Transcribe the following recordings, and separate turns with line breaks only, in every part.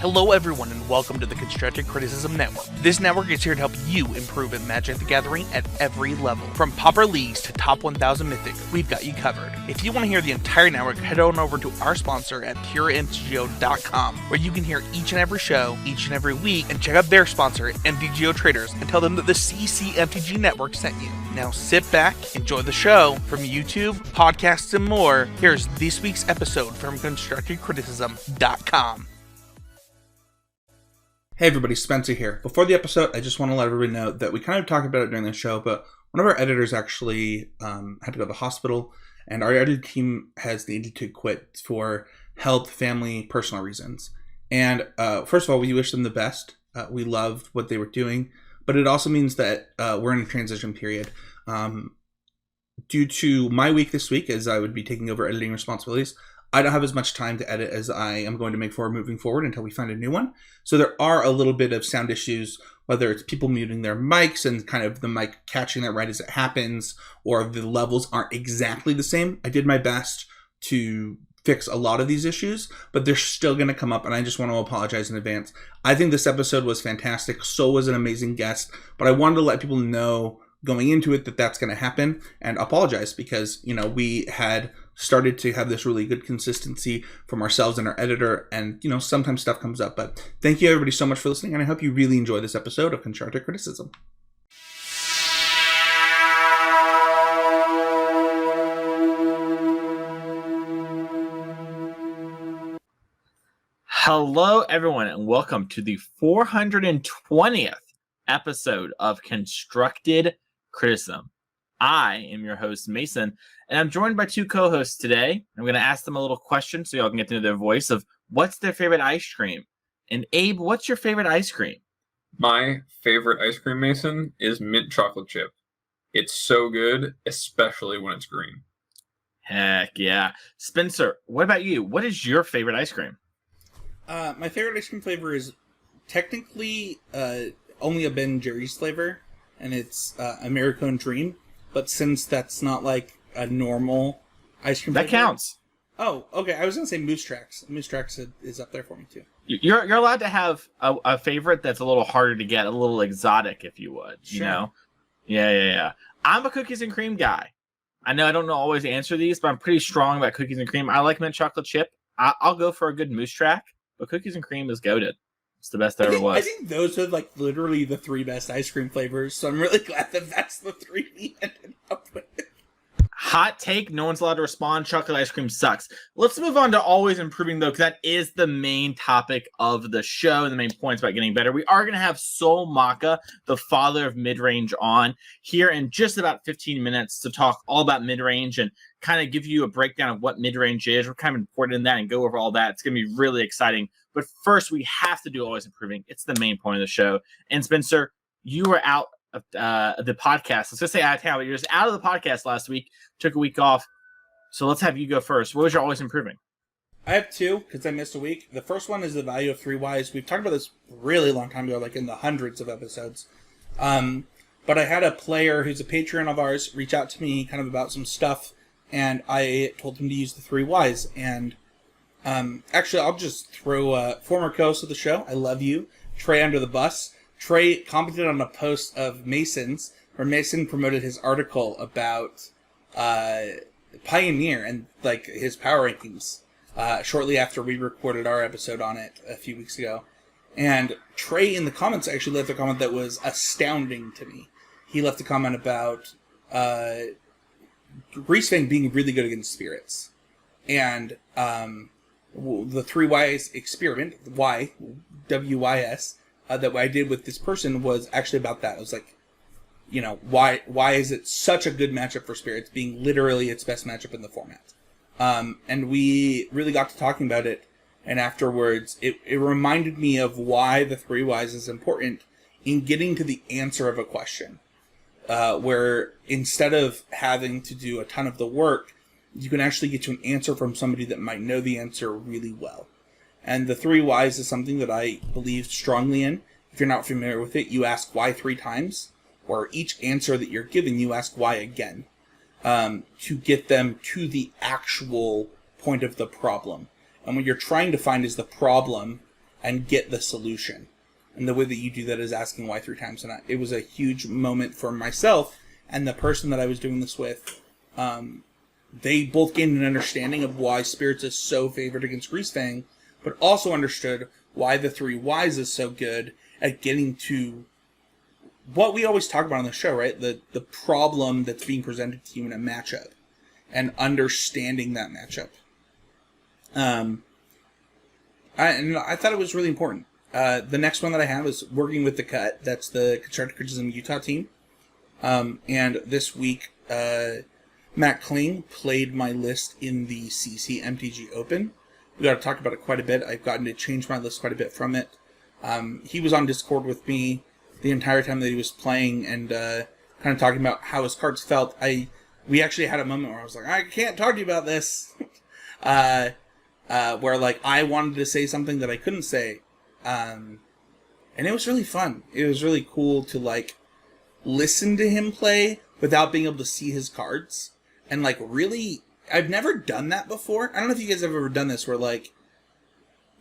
Hello everyone and welcome to the Constructive Criticism Network. This network is here to help you improve at Magic the Gathering at every level. From Pauper Leagues to Top 1000 Mythic, we've got you covered. If you want to hear the entire network, head on over to our sponsor at PureMTGO.com, where you can hear each and every show, each and every week, and check out their sponsor, MTGO Traders, and tell them that the CCMTG Network sent you. Now sit back, enjoy the show. From YouTube, podcasts, and more, here's this week's episode from ConstructiveCriticism.com.
Hey everybody, Spencer here. Before the episode, I just want to let everybody know that we kind of talked about it during the show, but one of our editors actually had to go to the hospital, and our editing team has needed to quit for health, family, personal reasons. And first of all, we wish them the best. We loved what they were doing, but it also means that we're in a transition period. Due to my week this week, as I would be taking over editing responsibilities, I don't have as much time to edit as I am going to make for moving forward until we find a new one. So there are a little bit of sound issues, whether it's people muting their mics and kind of the mic catching that right as it happens, or the levels aren't exactly the same. I did my best to fix a lot of these issues, but they're still going to come up, and I just want to apologize in advance. I think this episode was fantastic. So was an amazing guest, but I wanted to let people know going into it that that's going to happen, and apologize because, you know, we had started to have this really good consistency from ourselves and our editor, and, you know, sometimes stuff comes up. But thank you everybody so much for listening, and I hope you really enjoy this episode of Constructive Criticism.
Hello everyone, and welcome to the 420th episode of Constructed Criticism. I am your host, Mason, and I'm joined by two co-hosts today. I'm going to ask them a little question so y'all can get to know their voice of what's their favorite ice cream. And Abe, what's your favorite ice cream?
My favorite ice cream, Mason, is mint chocolate chip. It's so good, especially when it's green.
Heck yeah. Spencer, what about you? What is your favorite ice cream?
My favorite ice cream flavor is technically only a Ben Jerry's flavor, and it's American Dream. But since that's not like a normal ice cream
that
flavor,
counts.
Oh, okay. I was going to say Moose Tracks. Moose Tracks is up there for me, too.
You're allowed to have a favorite that's a little harder to get, a little exotic, if you would.
Sure.
You know? Yeah. I'm a cookies and cream guy. I know I don't always answer these, but I'm pretty strong about cookies and cream. I like mint chocolate chip. I'll go for a good Moose Track, but cookies and cream is goated. It's the best there ever was.
I think those are like literally the three best ice cream flavors, so I'm really glad that that's the three we ended up with.
Hot take, no one's allowed to respond. Chocolate ice cream sucks. Let's move on to always improving, though, because that is the main topic of the show and the main points about getting better. We are going to have Malka, the father of Midrange, on here in just about 15 minutes to talk all about Midrange and kind of give you a breakdown of what Midrange is. We're kind of important in that and go over all that. It's going to be really exciting. But first, we have to do always improving. It's the main point of the show. And Spencer, you were out of the podcast. Let's just say out of town, but you're just out of the podcast last week. Took a week off. So let's have you go first. What was your always improving?
I have two, because I missed a week. The first one is the value of 3 Ys. We've talked about this really long time ago, like in the hundreds of episodes. But I had a player who's a Patreon of ours reach out to me kind of about some stuff, and I told him to use the 3 Ys. And actually, I'll just throw former co-host of the show, I love you, Trey, under the bus. Trey commented on a post of Mason's, where Mason promoted his article about Pioneer and like his power rankings shortly after we recorded our episode on it a few weeks ago. And Trey in the comments actually left a comment that was astounding to me. He left a comment about Greasefang being really good against spirits. And the 3 Ys experiment, WYS, that I did with this person was actually about that. It was like, you know, why is it such a good matchup for spirits, being literally its best matchup in the format? And we really got to talking about it, and afterwards, it reminded me of why the 3 Ys is important in getting to the answer of a question. Where instead of having to do a ton of the work, you can actually get to an answer from somebody that might know the answer really well. And the 3 Ys is something that I believe strongly in. If you're not familiar with it, you ask why 3 times, or each answer that you're given, you ask why again, to get them to the actual point of the problem. And what you're trying to find is the problem and get the solution. And the way that you do that is asking why 3 times. And it was a huge moment for myself and the person that I was doing this with. They both gained an understanding of why Spirits is so favored against Greasefang, but also understood why the 3 Wise is so good at getting to what we always talk about on the show, right? The problem that's being presented to you in a matchup and understanding that matchup. I thought it was really important. The next one that I have is working with the Cut. That's the Constructive Criticism Utah team. And this week, Matt Kling played my list in the CC MTG Open. We got to talk about it quite a bit. I've gotten to change my list quite a bit from it. He was on Discord with me the entire time that he was playing and kind of talking about how his cards felt. We actually had a moment where I was like, I can't talk to you about this. Where like I wanted to say something that I couldn't say. And it was really fun. It was really cool to like listen to him play without being able to see his cards. And like really, I've never done that before. I don't know if you guys have ever done this where like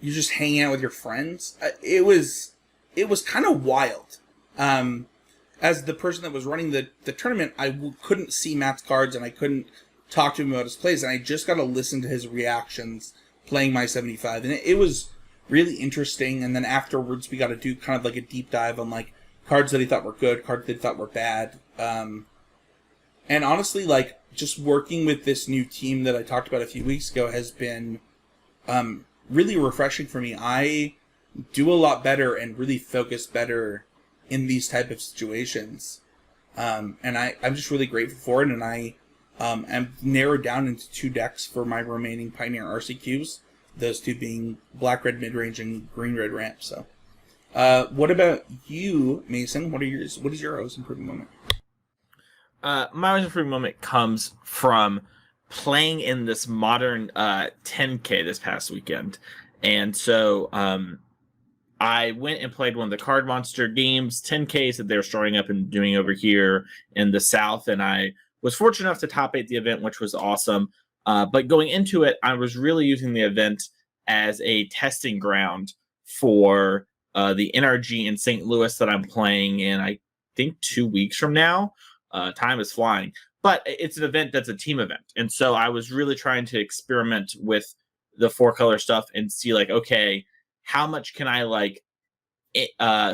you just hang out with your friends. It was kind of wild. As the person that was running the tournament, I couldn't see Matt's cards and I couldn't talk to him about his plays, and I just got to listen to his reactions playing my 75, and it was really interesting. And then afterwards, we got to do kind of like a deep dive on like cards that he thought were good, cards that he thought were bad, and honestly, like just working with this new team that I talked about a few weeks ago has been really refreshing for me. I do a lot better and really focus better in these type of situations. And I'm just really grateful for it. And I am narrowed down into 2 decks for my remaining Pioneer RCQs. Those 2 being Black Red Midrange and Green Red Ramp. So, what about you, Mason? What is your always improving moment?
My always improving moment comes from playing in this modern 10K this past weekend. And so, I went and played one of the Card Monster games, 10Ks that they're starting up and doing over here in the South. And I was fortunate enough to top 8 the event, which was awesome. But going into it, I was really using the event as a testing ground for the NRG in St. Louis that I'm playing in, I think, 2 weeks from now. Time is flying. But it's an event that's a team event. And so I was really trying to experiment with the 4-color stuff and see, like, okay, how much can I like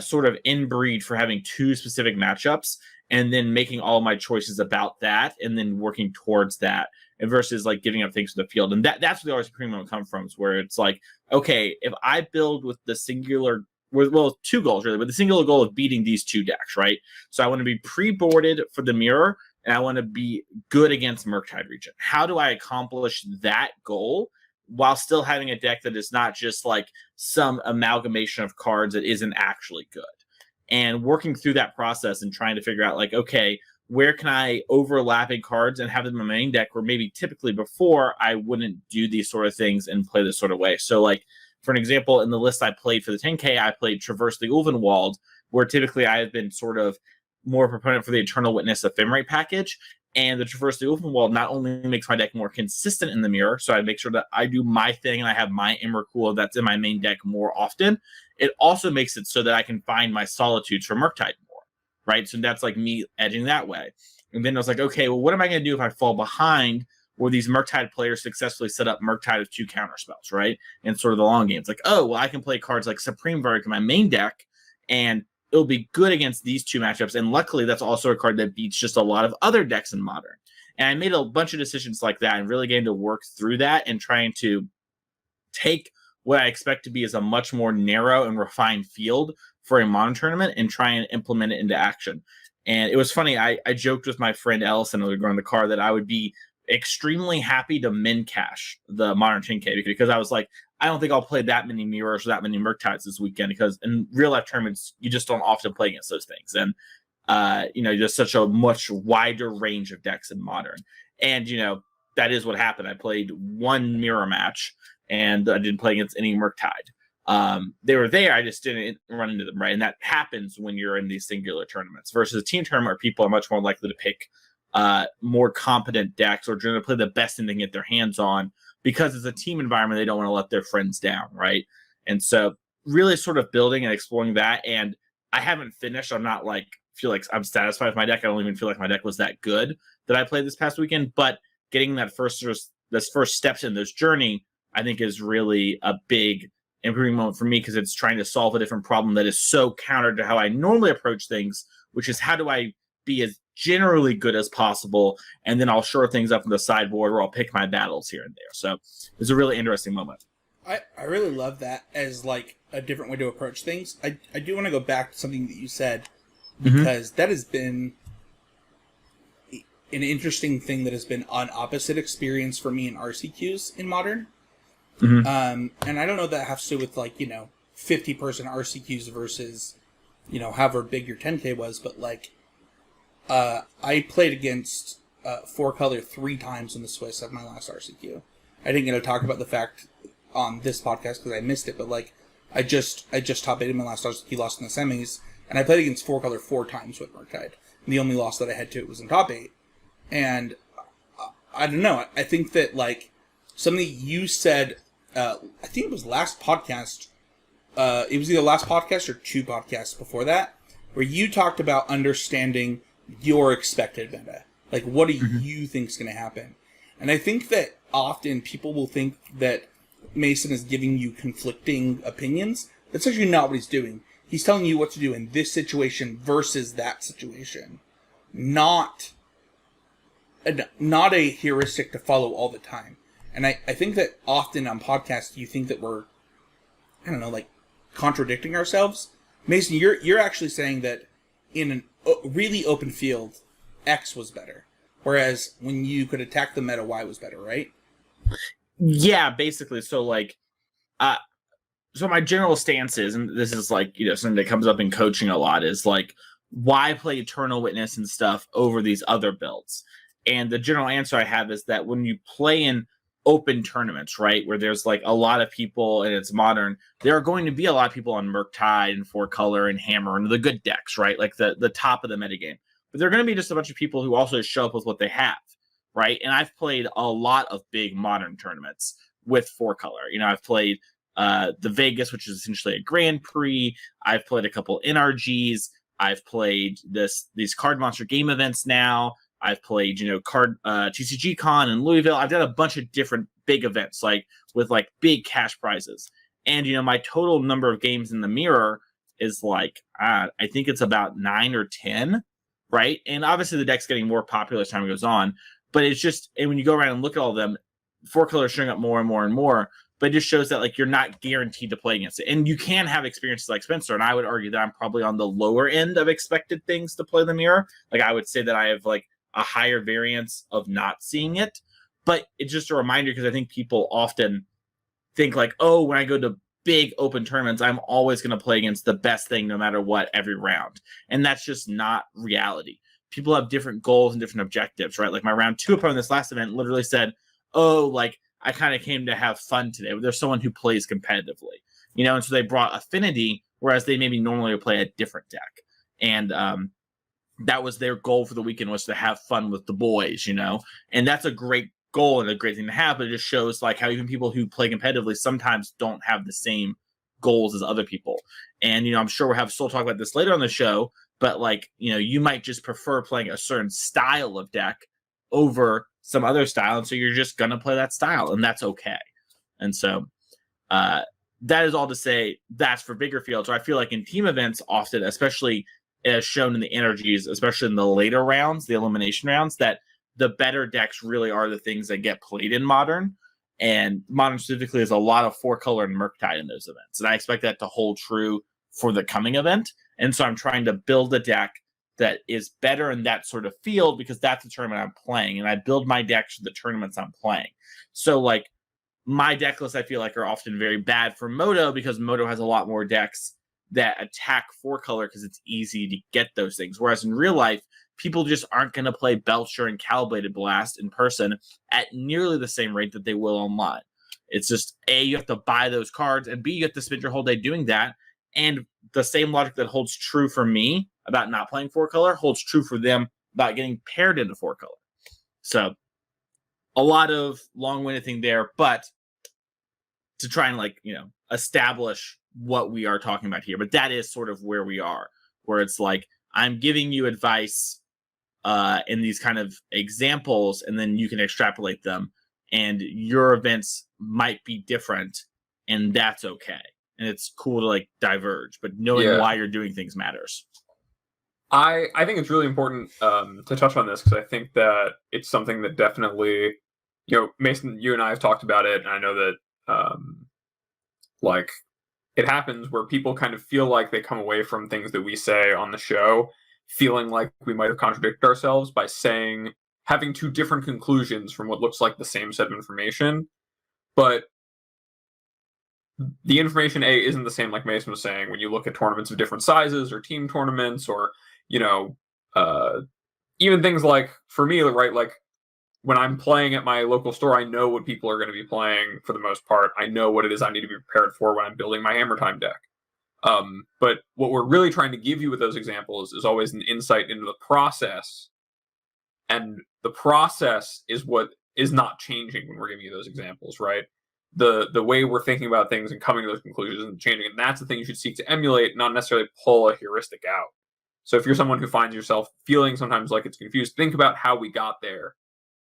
sort of inbreed for having 2 specific matchups, and then making all my choices about that, and then working towards that, and versus like giving up things to the field. And that's where the always premium will come from, is where it's like, okay, if I build with the singular, well, 2 goals really, but the singular goal of beating these 2 decks, right? So I want to be pre-boarded for the mirror, and I want to be good against Murktide Region. How do I accomplish that goal while still having a deck that is not just like some amalgamation of cards that isn't actually good? And working through that process and trying to figure out, like, okay, where can I overlapping cards and have them in my main deck where maybe typically before I wouldn't do these sort of things and play this sort of way. So like, for an example, in the list I played for the 10K, I played Traverse the Ulvenwald, where typically I have been sort of more proponent for the Eternal Witness Ephemerate package. And the Traverse the Ulvenwald not only makes my deck more consistent in the mirror, so I make sure that I do my thing and I have my Emrakul that's in my main deck more often, it also makes it so that I can find my Solitudes for Murktide more, right? So that's like me edging that way. And then I was like, okay, well, what am I going to do if I fall behind where these Murktide players successfully set up Murktide with 2 counter spells, right? And sort of the long game. It's like, oh, well, I can play cards like Supreme Verdict in my main deck, and it'll be good against these 2 matchups. And luckily, that's also a card that beats just a lot of other decks in Modern. And I made a bunch of decisions like that and really getting to work through that and trying to take what I expect to be as a much more narrow and refined field for a Modern tournament and try and implement it into action. And it was funny. I joked with my friend Ellison, who was going the car, that I would be extremely happy to min cash the Modern 10K, because I was like, I don't think I'll play that many mirrors or that many Murktides this weekend, because in real life tournaments, you just don't often play against those things. And, just such a much wider range of decks in Modern. And, that is what happened. I played 1 mirror match and I didn't play against any Murktide. They were there, I just didn't run into them, right? And that happens when you're in these singular tournaments versus a team tournament where people are much more likely to pick more competent decks or going to play the best thing they can get their hands on, because it's a team environment. They don't want to let their friends down, right? And so really sort of building and exploring that. And I haven't finished. I'm not like feel like I'm satisfied with my deck. I don't even feel like my deck was that good that I played this past weekend. But getting that first steps in this journey, I think is really a big improving moment for me, because it's trying to solve a different problem that is so counter to how I normally approach things, which is how do I be as generally good as possible, and then I'll shore things up in the sideboard, or I'll pick my battles here and there. So it's a really interesting moment.
I really love that as like a different way to approach things. I do want to go back to something that you said, because that has been an interesting thing that has been an opposite experience for me in RCQs in Modern. And I don't know if that has to do with 50-person RCQs versus, however big your 10K was, but I played against 4-color 3 times in the Swiss at my last RCQ. I didn't get to talk about the fact on this podcast because I missed it, but I just top 8 in my last RCQ, lost in the semis, and I played against 4-color 4 times with Murktide. And the only loss that I had to it was in top 8. And I don't know, I think that something you said, I think it was last podcast, it was either last podcast or 2 podcasts before that, where you talked about understanding your expected meta. What do you think is going to happen? And I think that often people will think that Mason is giving you conflicting opinions. That's actually not what he's doing. He's telling you what to do in this situation versus that situation. Not a heuristic to follow all the time. And I think that often on podcasts you think that we're, contradicting ourselves. Mason, you're actually saying that in a really open field, X was better. Whereas when you could attack the meta, Y was better, right?
Yeah, basically. So so my general stance is, and this is something that comes up in coaching a lot, is why play Eternal Witness and stuff over these other builds? And the general answer I have is that when you play in open tournaments, right, where there's a lot of people and it's Modern, there are going to be a lot of people on Murktide and 4-color and Hammer and the good decks, right, the top of the metagame. But there are going to be just a bunch of people who also show up with what they have, right? And I've played a lot of big Modern tournaments with 4-color. I've played the Vegas, which is essentially a Grand Prix. I've played a couple NRGs. I've played these Card Monster game events now. I've played, TCG Con in Louisville. I've done a bunch of different big events, with big cash prizes. And, my total number of games in the mirror is I think it's about 9 or 10, right? And obviously the deck's getting more popular as time goes on, but it's just, and when you go around and look at all of them, 4-color is showing up more and more and more, but it just shows that you're not guaranteed to play against it. And you can have experiences like Spencer, and I would argue that I'm probably on the lower end of expected things to play the mirror. I would say that I have a higher variance of not seeing it, but it's just a reminder, because I think people often think oh, when I go to big open tournaments, I'm always going to play against the best thing no matter what every round. And that's just not reality. People have different goals and different objectives, right? My round 2 opponent this last event literally said, oh, I kind of came to have fun today. There's someone who plays competitively, and so they brought affinity, whereas they maybe normally would play a different deck. And that was their goal for the weekend, was to have fun with the boys, and that's a great goal and a great thing to have, but it just shows how even people who play competitively sometimes don't have the same goals as other people. And, I'm sure we'll have Soul talk about this later on the show, but you might just prefer playing a certain style of deck over some other style. And so you're just going to play that style, and that's okay. And so, that is all to say that's for bigger fields. So I feel in team events often, especially as shown in the energies, especially in the later rounds, the elimination rounds, that the better decks really are the things that get played in Modern. And Modern specifically is a lot of 4-color and Murktide in those events. And I expect that to hold true for the coming event. And so I'm trying to build a deck that is better in that sort of field, because that's the tournament I'm playing. And I build my decks for the tournaments I'm playing. So my deck lists, I feel are often very bad for Moto, because Moto has a lot more decks that attack 4-color because it's easy to get those things. Whereas in real life, people just aren't going to play Belcher and Calibrated Blast in person at nearly the same rate that they will online. It's just, A, you have to buy those cards, and B, you have to spend your whole day doing that. And the same logic that holds true for me about not playing 4-color holds true for them about getting paired into 4-color. So a lot of long-winded thing there, but to try and establish what we are talking about here, but that is sort of where we are, where it's like I'm giving you advice in these kind of examples, and then you can extrapolate them, and your events might be different, and that's okay. And it's cool to like diverge, but knowing why you're doing things matters.
I think it's really important to touch on this, because I think that it's something that definitely, Mason, you and I have talked about it, and I know that like it happens where people kind of feel like they come away from things that we say on the show feeling like we might have contradicted ourselves by having two different conclusions from what looks like the same set of information. But the information isn't the same, like Mason was saying, when you look at tournaments of different sizes or team tournaments, or even things like, for me, right, like when I'm playing at my local store, I know what people are going to be playing for the most part. I know what it is I need to be prepared for when I'm building my Hammer Time deck. But what we're really trying to give you with those examples is always an insight into the process. And the process is what is not changing when we're giving you those examples, right? The way we're thinking about things and coming to those conclusions isn't changing. And that's the thing you should seek to emulate, not necessarily pull a heuristic out. So if you're someone who finds yourself feeling sometimes like it's confused, think about how we got there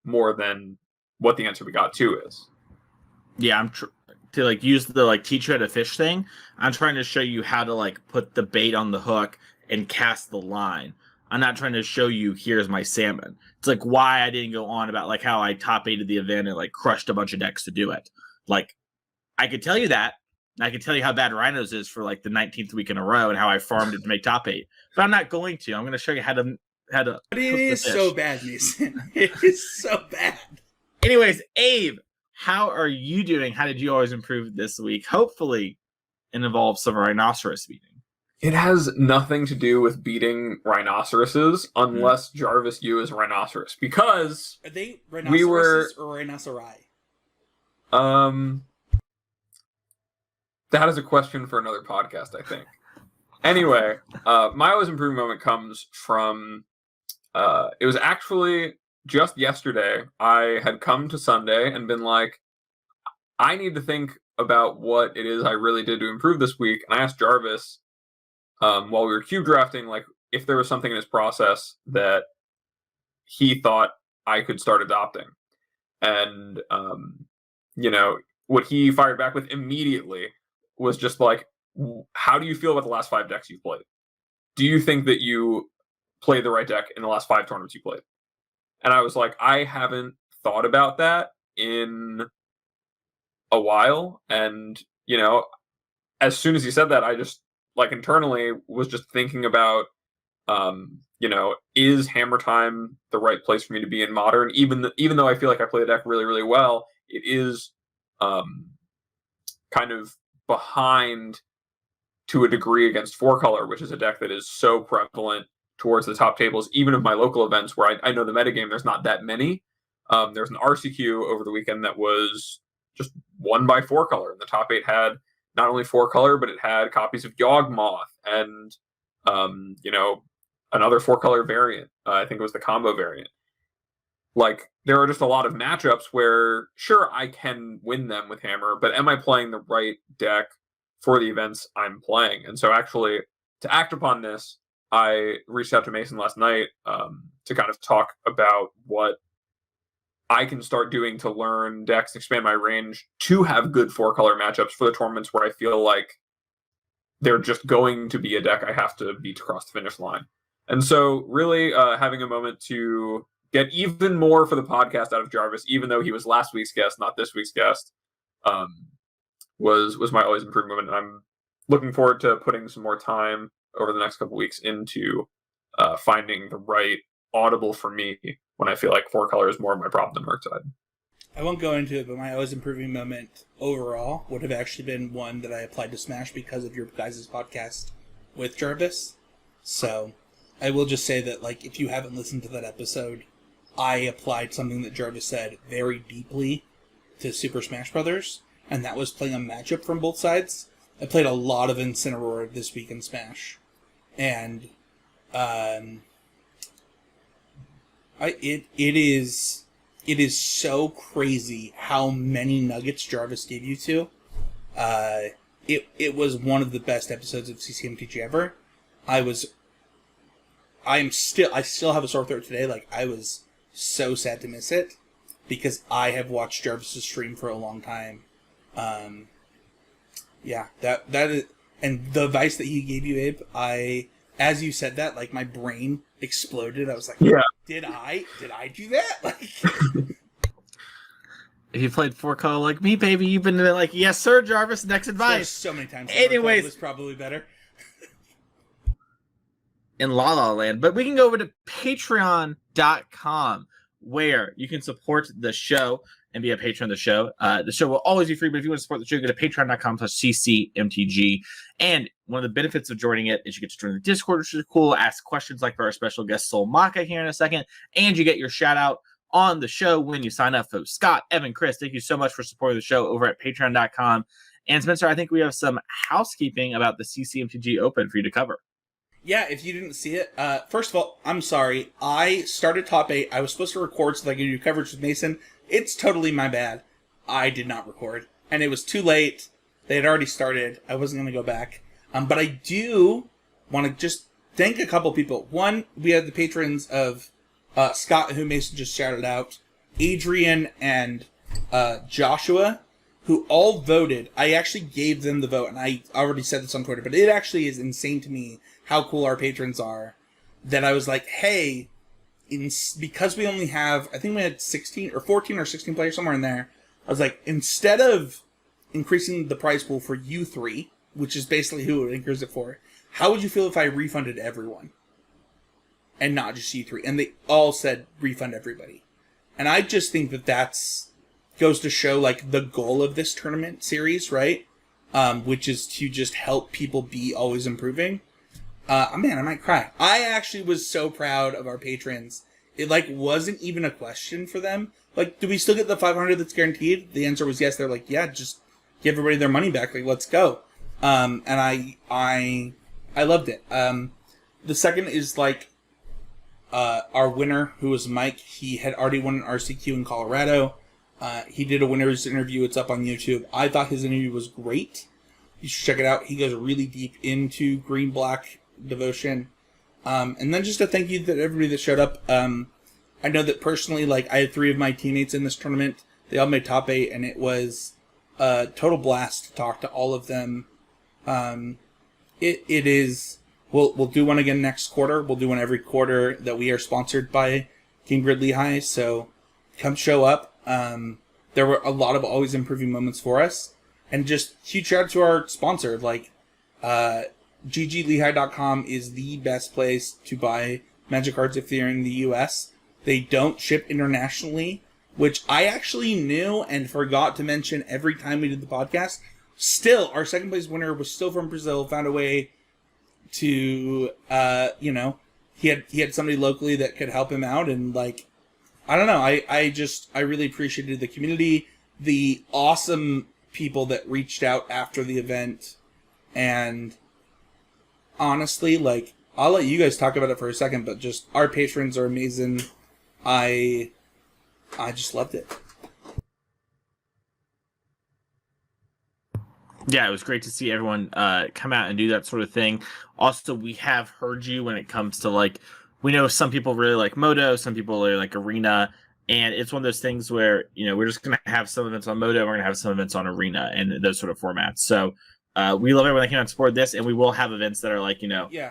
more than what the answer we got to is.
Yeah, to like use the like teach you how to fish thing. I'm trying to show you how to like put the bait on the hook and cast the line. I'm not trying to show you here's my salmon. It's like why I didn't go on about like how I top eighted the event and like crushed a bunch of decks to do it. Like I could tell you that. I could tell you how bad Rhinos is for like the 19th week in a row and how I farmed it to make top 8. But I'm not going to. I'm going to show you how to. But
it is so bad, Mason. It is so bad.
Anyways, Abe, how are you doing? How did you always improve this week? Hopefully, it involves some rhinoceros beating.
It has nothing to do with beating rhinoceroses unless Jarvis U is rhinoceros, because
are they rhinoceroses or rhinoceri?
That is a question for another podcast, I think. Anyway, my always improving moment comes from it was actually just yesterday. I had come to Sunday and been like, I need to think about what it is I really did to improve this week. And I asked Jarvis while we were cube drafting, like, if there was something in his process that he thought I could start adopting. And, what he fired back with immediately was just like, how do you feel about the last 5 decks you've played? Do you think that you played the right deck in the last 5 tournaments you played? And I was like, I haven't thought about that in a while. And, as soon as he said that, I just, like, internally was just thinking about, is Hammer Time the right place for me to be in Modern? Even though I feel like I play the deck really, really well, it is kind of behind to a degree against 4-color, which is a deck that is so prevalent towards the top tables, even of my local events where I know the metagame, there's not that many. There's an RCQ over the weekend that was just won by 4-color, and the top 8 had not only 4-color, but it had copies of Yawgmoth and, another 4-color variant. I think it was the combo variant. Like, there are just a lot of matchups where, sure, I can win them with Hammer, but am I playing the right deck for the events I'm playing? And so actually, to act upon this, I reached out to Mason last night to kind of talk about what I can start doing to learn decks, expand my range, to have good 4-color matchups for the tournaments where I feel like they're just going to be a deck I have to beat across the finish line. And so really having a moment to get even more for the podcast out of Jarvis, even though he was last week's guest, not this week's guest, was my always improved moment. And I'm looking forward to putting some more time over the next couple weeks into finding the right audible for me when I feel like 4-color is more of my problem than Murkside.
I won't go into it, but my always improving moment overall would have actually been one that I applied to Smash because of your guys' podcast with Jarvis. So I will just say that, like, if you haven't listened to that episode, I applied something that Jarvis said very deeply to Super Smash Brothers, and that was playing a matchup from both sides. I played a lot of Incineroar this week in Smash, and it is so crazy how many nuggets Jarvis gave you to. it was one of the best episodes of CCMTG ever. I still have a sore throat today. Like, I was so sad to miss it because I have watched Jarvis's stream for a long time. Yeah, that is, and the advice that he gave you, Abe, as you said that, like, my brain exploded. I was like,
yeah,
did I do that? Like,
if you played 4-color like me, baby, you've been like, yes, sir, Jarvis, next advice.
so many times.
Anyways,
was probably better.
In La La Land, but we can go over to patreon.com where you can support the show and be a patron of the show. The show will always be free, but if you want to support the show, go to patreon.com/ccmtg. And one of the benefits of joining it is you get to join the Discord, which is cool, ask questions like for our special guest Soul Malka here in a second, and you get your shout out on the show when you sign up. Folks, Scott, Evan, Chris, thank you so much for supporting the show over at patreon.com. And Spencer, I think we have some housekeeping about the CCMTG Open for you to cover.
Yeah, if you didn't see it, first of all, I'm sorry. I started top 8. I was supposed to record so that I could do coverage with Mason. It's totally my bad. I did not record. And it was too late. They had already started. I wasn't going to go back. But I do want to just thank a couple people. One, we had the patrons of Scott, who Mason just shouted out, Adrian and Joshua, who all voted. I actually gave them the vote, and I already said this on Twitter, but it actually is insane to me how cool our patrons are, that I was like, hey, because we only have, I think we had 16 or 14 or 16 players, somewhere in there, I was like, instead of increasing the prize pool for you three, which is basically who it would increase it for, how would you feel if I refunded everyone? And not just you three? And they all said refund everybody. And I just think that that's goes to show, like, the goal of this tournament series, right? Which is to just help people be always improving. Man, I might cry. I actually was so proud of our patrons. It, like, wasn't even a question for them. Like, do we still get the 500 that's guaranteed? The answer was yes. They're like, yeah, just give everybody their money back. Like, let's go. And I loved it. The second is, like, our winner, who was Mike. He had already won an RCQ in Colorado. He did a winner's interview. It's up on YouTube. I thought his interview was great. You should check it out. He goes really deep into green-black devotion. And then just a thank you to everybody that showed up. I know that personally, like, I had 3 of my teammates in this tournament. They all made top 8, and it was a total blast to talk to all of them. It is... We'll do one again next quarter. We'll do one every quarter that we are sponsored by King Grid Lehigh. So come show up. There were a lot of always improving moments for us. And just huge shout out to our sponsor. Like, gglehigh.com is the best place to buy Magic cards if they're in the US. They don't ship internationally, which I actually knew and forgot to mention every time we did the podcast. Still, our second place winner was still from Brazil, found a way to, he had somebody locally that could help him out, and, like, I don't know, I really appreciated the community, the awesome people that reached out after the event, and honestly, like, I'll let you guys talk about it for a second, but just, our patrons are amazing. I just loved it.
Yeah, it was great to see everyone come out and do that sort of thing. Also, we have heard you when it comes to, like, we know some people really like Moto, some people really like Arena, and it's one of those things where, we're just going to have some events on Moto, we're going to have some events on Arena, and those sort of formats. So we love everyone that came out and support this, and we will have events that are like,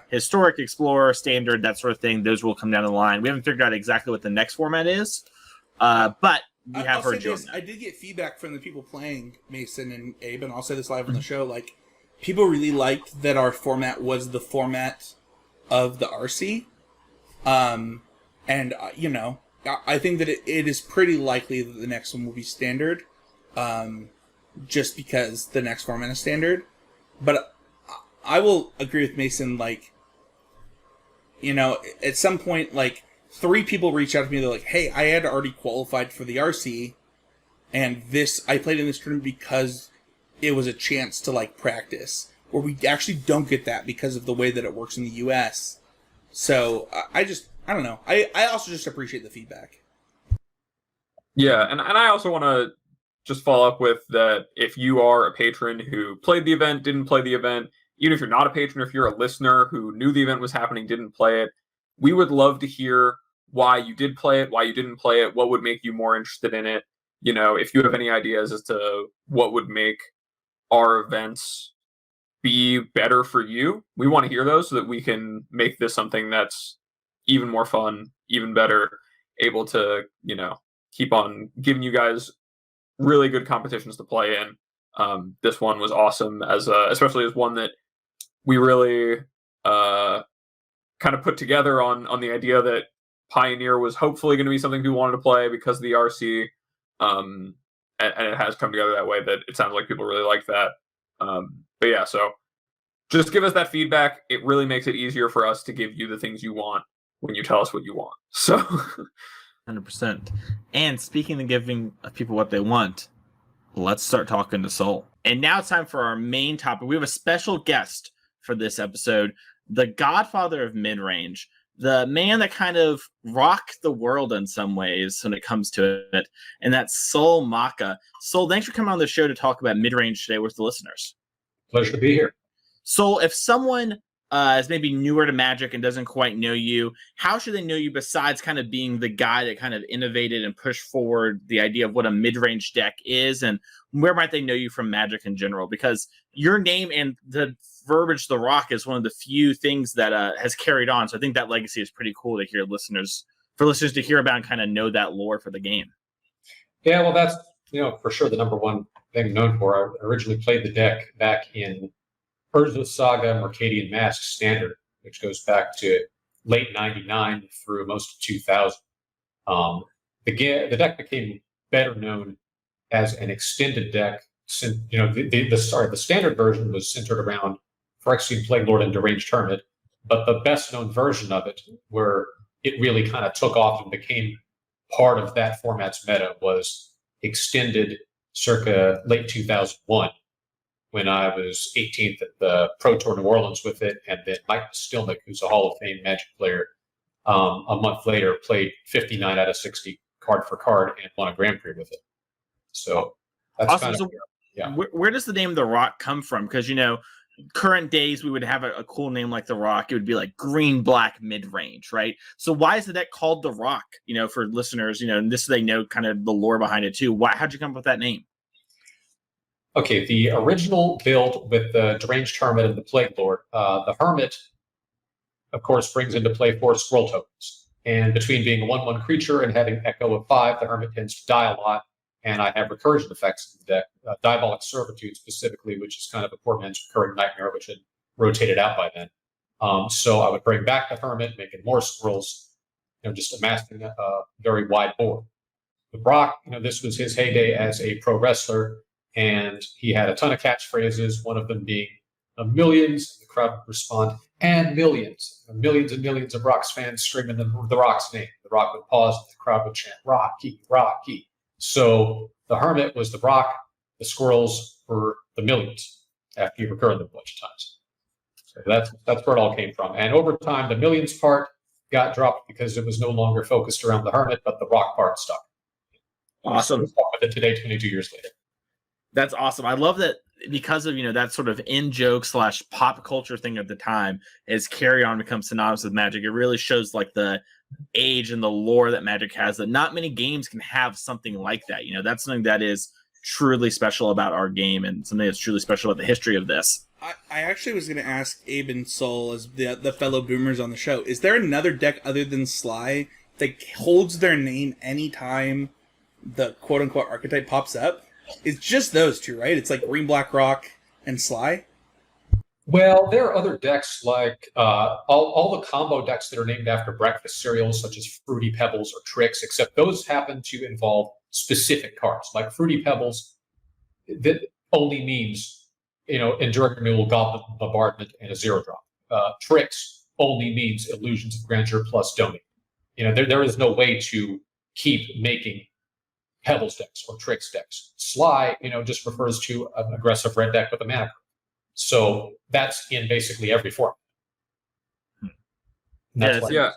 Historic, Explorer, Standard, that sort of thing. Those will come down the line. We haven't figured out exactly what the next format is, but we have heard you.
I did get feedback from the people playing, Mason and Abe, and I'll say this live on the show. Like, people really liked that our format was the format of the RC. I think that it is pretty likely that the next one will be standard, just because the next format is standard. But I will agree with Mason, like, at some point, like, 3 people reached out to me. They're like, hey, I had already qualified for the RC, and I played in this tournament because it was a chance to, like, practice, where we actually don't get that because of the way that it works in the US. So I don't know. I also just appreciate the feedback.
Yeah, and I also want to just follow up with that if you are a patron who played the event, didn't play the event, even if you're not a patron, if you're a listener who knew the event was happening, didn't play it, we would love to hear why you did play it, why you didn't play it, what would make you more interested in it. You know, if you have any ideas as to what would make our events be better for you, we want to hear those so that we can make this something that's even more fun, even better, able to, you know, keep on giving you guys really good competitions to play in. This one was awesome, especially as one that we really kind of put together on the idea that Pioneer was hopefully going to be something we wanted to play because of the RC, and it has come together that way that it sounds like people really like that. But yeah, so just give us that feedback. It really makes it easier for us to give you the things you want when you tell us what you want. So
100%. And speaking of giving people what they want, let's start talking to Soul. And now it's time for our main topic. We have a special guest for this episode, the Godfather of Midrange, the man that kind of rocked the world in some ways when it comes to it, and that's Soul Malka. Soul, thanks for coming on the show to talk about Midrange today with the listeners.
Pleasure to be here.
Soul, if someone is maybe newer to Magic and doesn't quite know you, how should they know you besides kind of being the guy that kind of innovated and pushed forward the idea of what a mid-range deck is, and where might they know you from Magic in general? Because your name and the verbiage The Rock is one of the few things that has carried on. So I think that legacy is pretty cool to hear listeners to hear about and kind of know that lore for the game.
Yeah, well, that's, for sure the number one thing I'm known for. I originally played the deck back in Urza's Saga Mercadian Mask Standard, which goes back to late 99 through most of 2000. The deck became better known as an extended deck. Since, the standard version was centered around Phyrexian Plague Lord and Deranged Hermit, but the best known version of it, where it really kind of took off and became part of that format's meta, was extended circa late 2001, when I was 18th at the Pro Tour New Orleans with it, and then Mike Stilnick, who's a Hall of Fame Magic player, a month later played 59 out of 60 card for card and won a Grand Prix with it. So that's
awesome.
kind of, yeah.
Where does the name The Rock come from? Because, current days we would have a cool name like The Rock. It would be like green, black, mid-range, right? So why is the deck called The Rock? For listeners, and this they know kind of the lore behind it too. How'd you come up with that name?
Okay, the original build with the Deranged Hermit and the Plague Lord, the Hermit, of course, brings into play 4 Scroll tokens. And between being a 1/1 creature and having Echo of 5, the Hermit tends to die a lot. And I have recursion effects in the deck, Diabolic Servitude specifically, which is kind of a poor man's recurring nightmare, which had rotated out by then. So I would bring back the Hermit, making more scrolls, just amassing a very wide board. The Brock, this was his heyday as a pro wrestler, and he had a ton of catchphrases, one of them being millions, and the crowd would respond, and millions and millions of Rock's fans screaming the Rock's name. The Rock would pause, and the crowd would chant, Rocky, Rocky. So the Hermit was the Rock, the squirrels were the millions after you recurred them a bunch of times. So that's where it all came from. And over time, the millions part got dropped because it was no longer focused around the Hermit, but the Rock part stuck.
Awesome.
With it today, 22 years later.
That's awesome. I love that because of, that sort of in-joke / pop culture thing at the time is carry on becomes synonymous with Magic. It really shows like the age and the lore that Magic has, that not many games can have something like that. That's something that is truly special about our game and something that's truly special about the history of this.
I actually was going to ask Abe and Soul, as the fellow boomers on the show, is there another deck other than Sly that holds their name anytime the quote-unquote archetype pops up? It's just those two, right? It's like Green, Black, Rock, and Sly?
Well, there are other decks like all the combo decks that are named after breakfast cereals, such as Fruity Pebbles or Tricks, except those happen to involve specific cards. Like Fruity Pebbles, that only means, Enduring Renewal, Goblin Bombardment, and a 0-drop. Tricks only means Illusions of Grandeur plus Domain. There is no way to keep making Pebbles decks or Tricks decks. Sly, just refers to an aggressive red deck with a mana card. So that's in basically every form.
Yeah.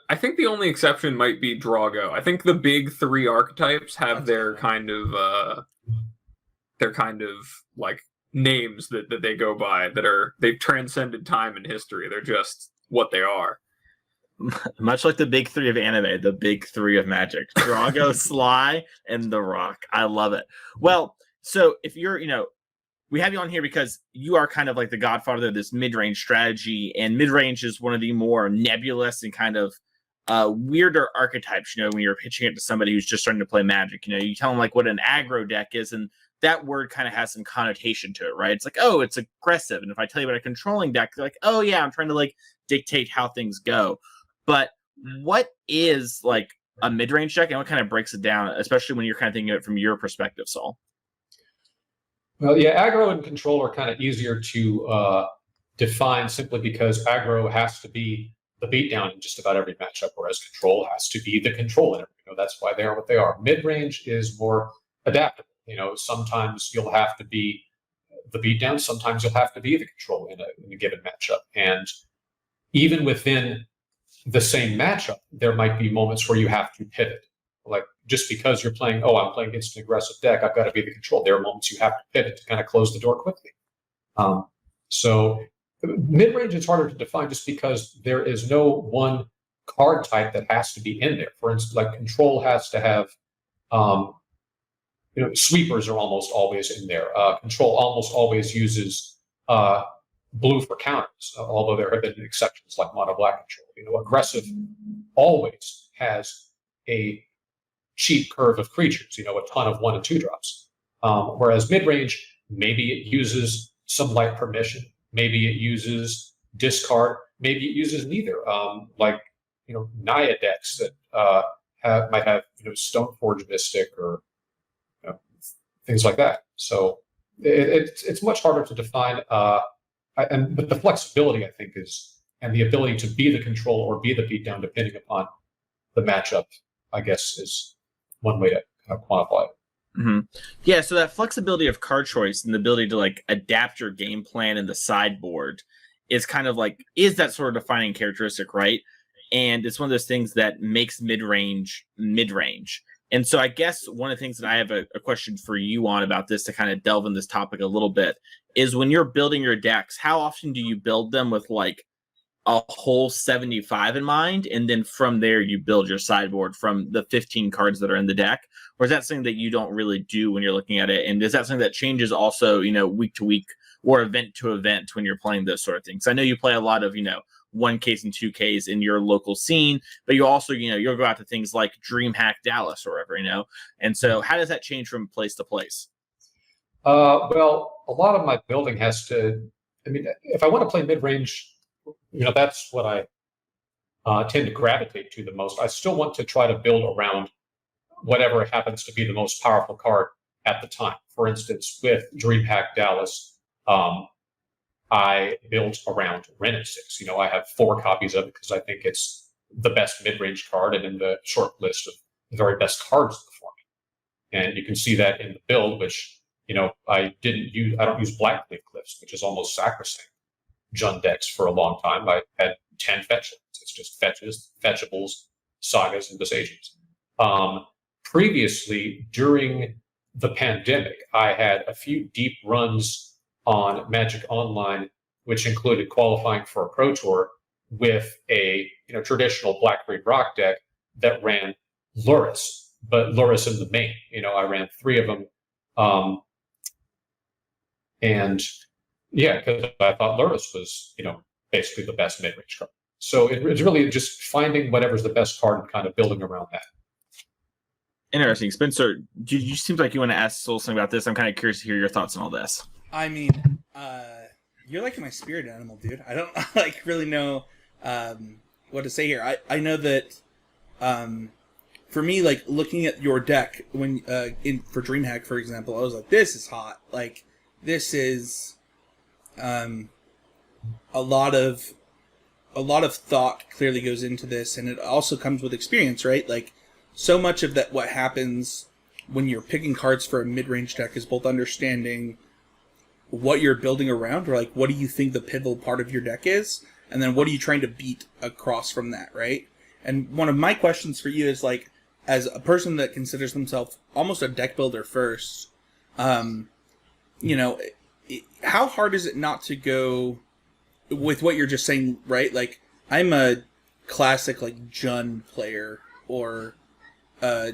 I think the only exception might be Drago. I think the big 3 archetypes have their kind of they're kind of like names that they go by they've transcended time and history. They're just what they are.
Much like the big three of anime, the big three of Magic: Drago, Sly, and The Rock. I love it. Well, so if you're, we have you on here because you are kind of like the godfather of this mid-range strategy, and mid-range is one of the more nebulous and kind of weirder archetypes. When you're pitching it to somebody who's just starting to play Magic, you tell them like what an aggro deck is, and that word kind of has some connotation to it, right? It's like, oh, it's aggressive. And if I tell you about a controlling deck, they're like, oh yeah, I'm trying to like dictate how things go. But what is like a mid-range deck, and what kind of breaks it down, especially when you're kind of thinking of it from your perspective, Saul?
Well, yeah, aggro and control are kind of easier to define simply because aggro has to be the beatdown in just about every matchup, whereas control has to be the control in every. That's why they are what they are. Mid-range is more adaptable. Sometimes you'll have to be the beatdown, sometimes you'll have to be the control in a given matchup. And even within the same matchup, there might be moments where you have to pivot. Like just because you're playing, I'm playing against an aggressive deck, I've got to be the control. There are moments you have to pivot to kind of close the door quickly. So mid-range is harder to define just because there is no one card type that has to be in there. For instance, like control has to have, sweepers are almost always in there. Control almost always uses blue for counters, although there have been exceptions like mono black control. Aggressive always has a cheap curve of creatures, a ton of 1 and 2 drops. Whereas mid-range, maybe it uses some light permission, maybe it uses discard, maybe it uses neither. Naya decks that might have Stoneforge Mystic or things like that. So it's much harder to define. But the flexibility, I think, and the ability to be the control or be the beatdown, depending upon the matchup, I guess, is one way to kind of quantify it.
Mm-hmm. Yeah, so that flexibility of card choice and the ability to like adapt your game plan in the sideboard is kind of like, is that sort of defining characteristic, right? And it's one of those things that makes mid-range. And so I guess one of the things that I have a question for you on about this to kind of delve in this topic a little bit is when you're building your decks, how often do you build them with like a whole 75 in mind, and then from there you build your sideboard from the 15 cards that are in the deck? Or is that something that you don't really do when you're looking at it? And is that something that changes also, week to week or event to event when you're playing those sort of things? I know you play a lot of, 1Ks and 2Ks in your local scene, but you also, you'll go out to things like DreamHack Dallas or whatever, And so how does that change from place to place?
Well, a lot of my building has to, if I want to play mid-range, that's what I tend to gravitate to the most. I still want to try to build around whatever happens to be the most powerful card at the time. For instance, with DreamHack Dallas, I built around Ren 6. I have 4 copies of it because I think it's the best mid-range card and in the short list of the very best cards in the format. And you can see that in the build, which, I don't use Blackleaf Cliffs, which is almost sacrosanct Jund decks for a long time. I had 10 fetch lands. It's just fetches, fetchables, sagas, and Besagians. Previously, during the pandemic, I had a few deep runs on Magic Online, which included qualifying for a Pro Tour with a traditional Black-Green Rock deck that ran Luris, but Luris in the main. I ran 3 of them. And yeah, because I thought Luris was, basically the best mid-range card. So it's really just finding whatever's the best card and kind of building around that.
Interesting. Spencer, you seems like you want to ask Soul something about this. I'm kind of curious to hear your thoughts on all this.
You're like my spirit animal, dude. I don't really know what to say here. I know that for me, like looking at your deck when for DreamHack, for example, I was like, this is hot. Like this is a lot of thought clearly goes into this, and it also comes with experience, right? Like so much of that what happens when you're picking cards for a mid-range deck is both understanding what you're building around, or like what do you think the pivotal part of your deck is, and then what are you trying to beat across from that, right? And one of my questions for you is like, as a person that considers themselves almost a deck builder first, how hard is it not to go with what you're just saying, right? Like, I'm a classic, like, Jund player or, a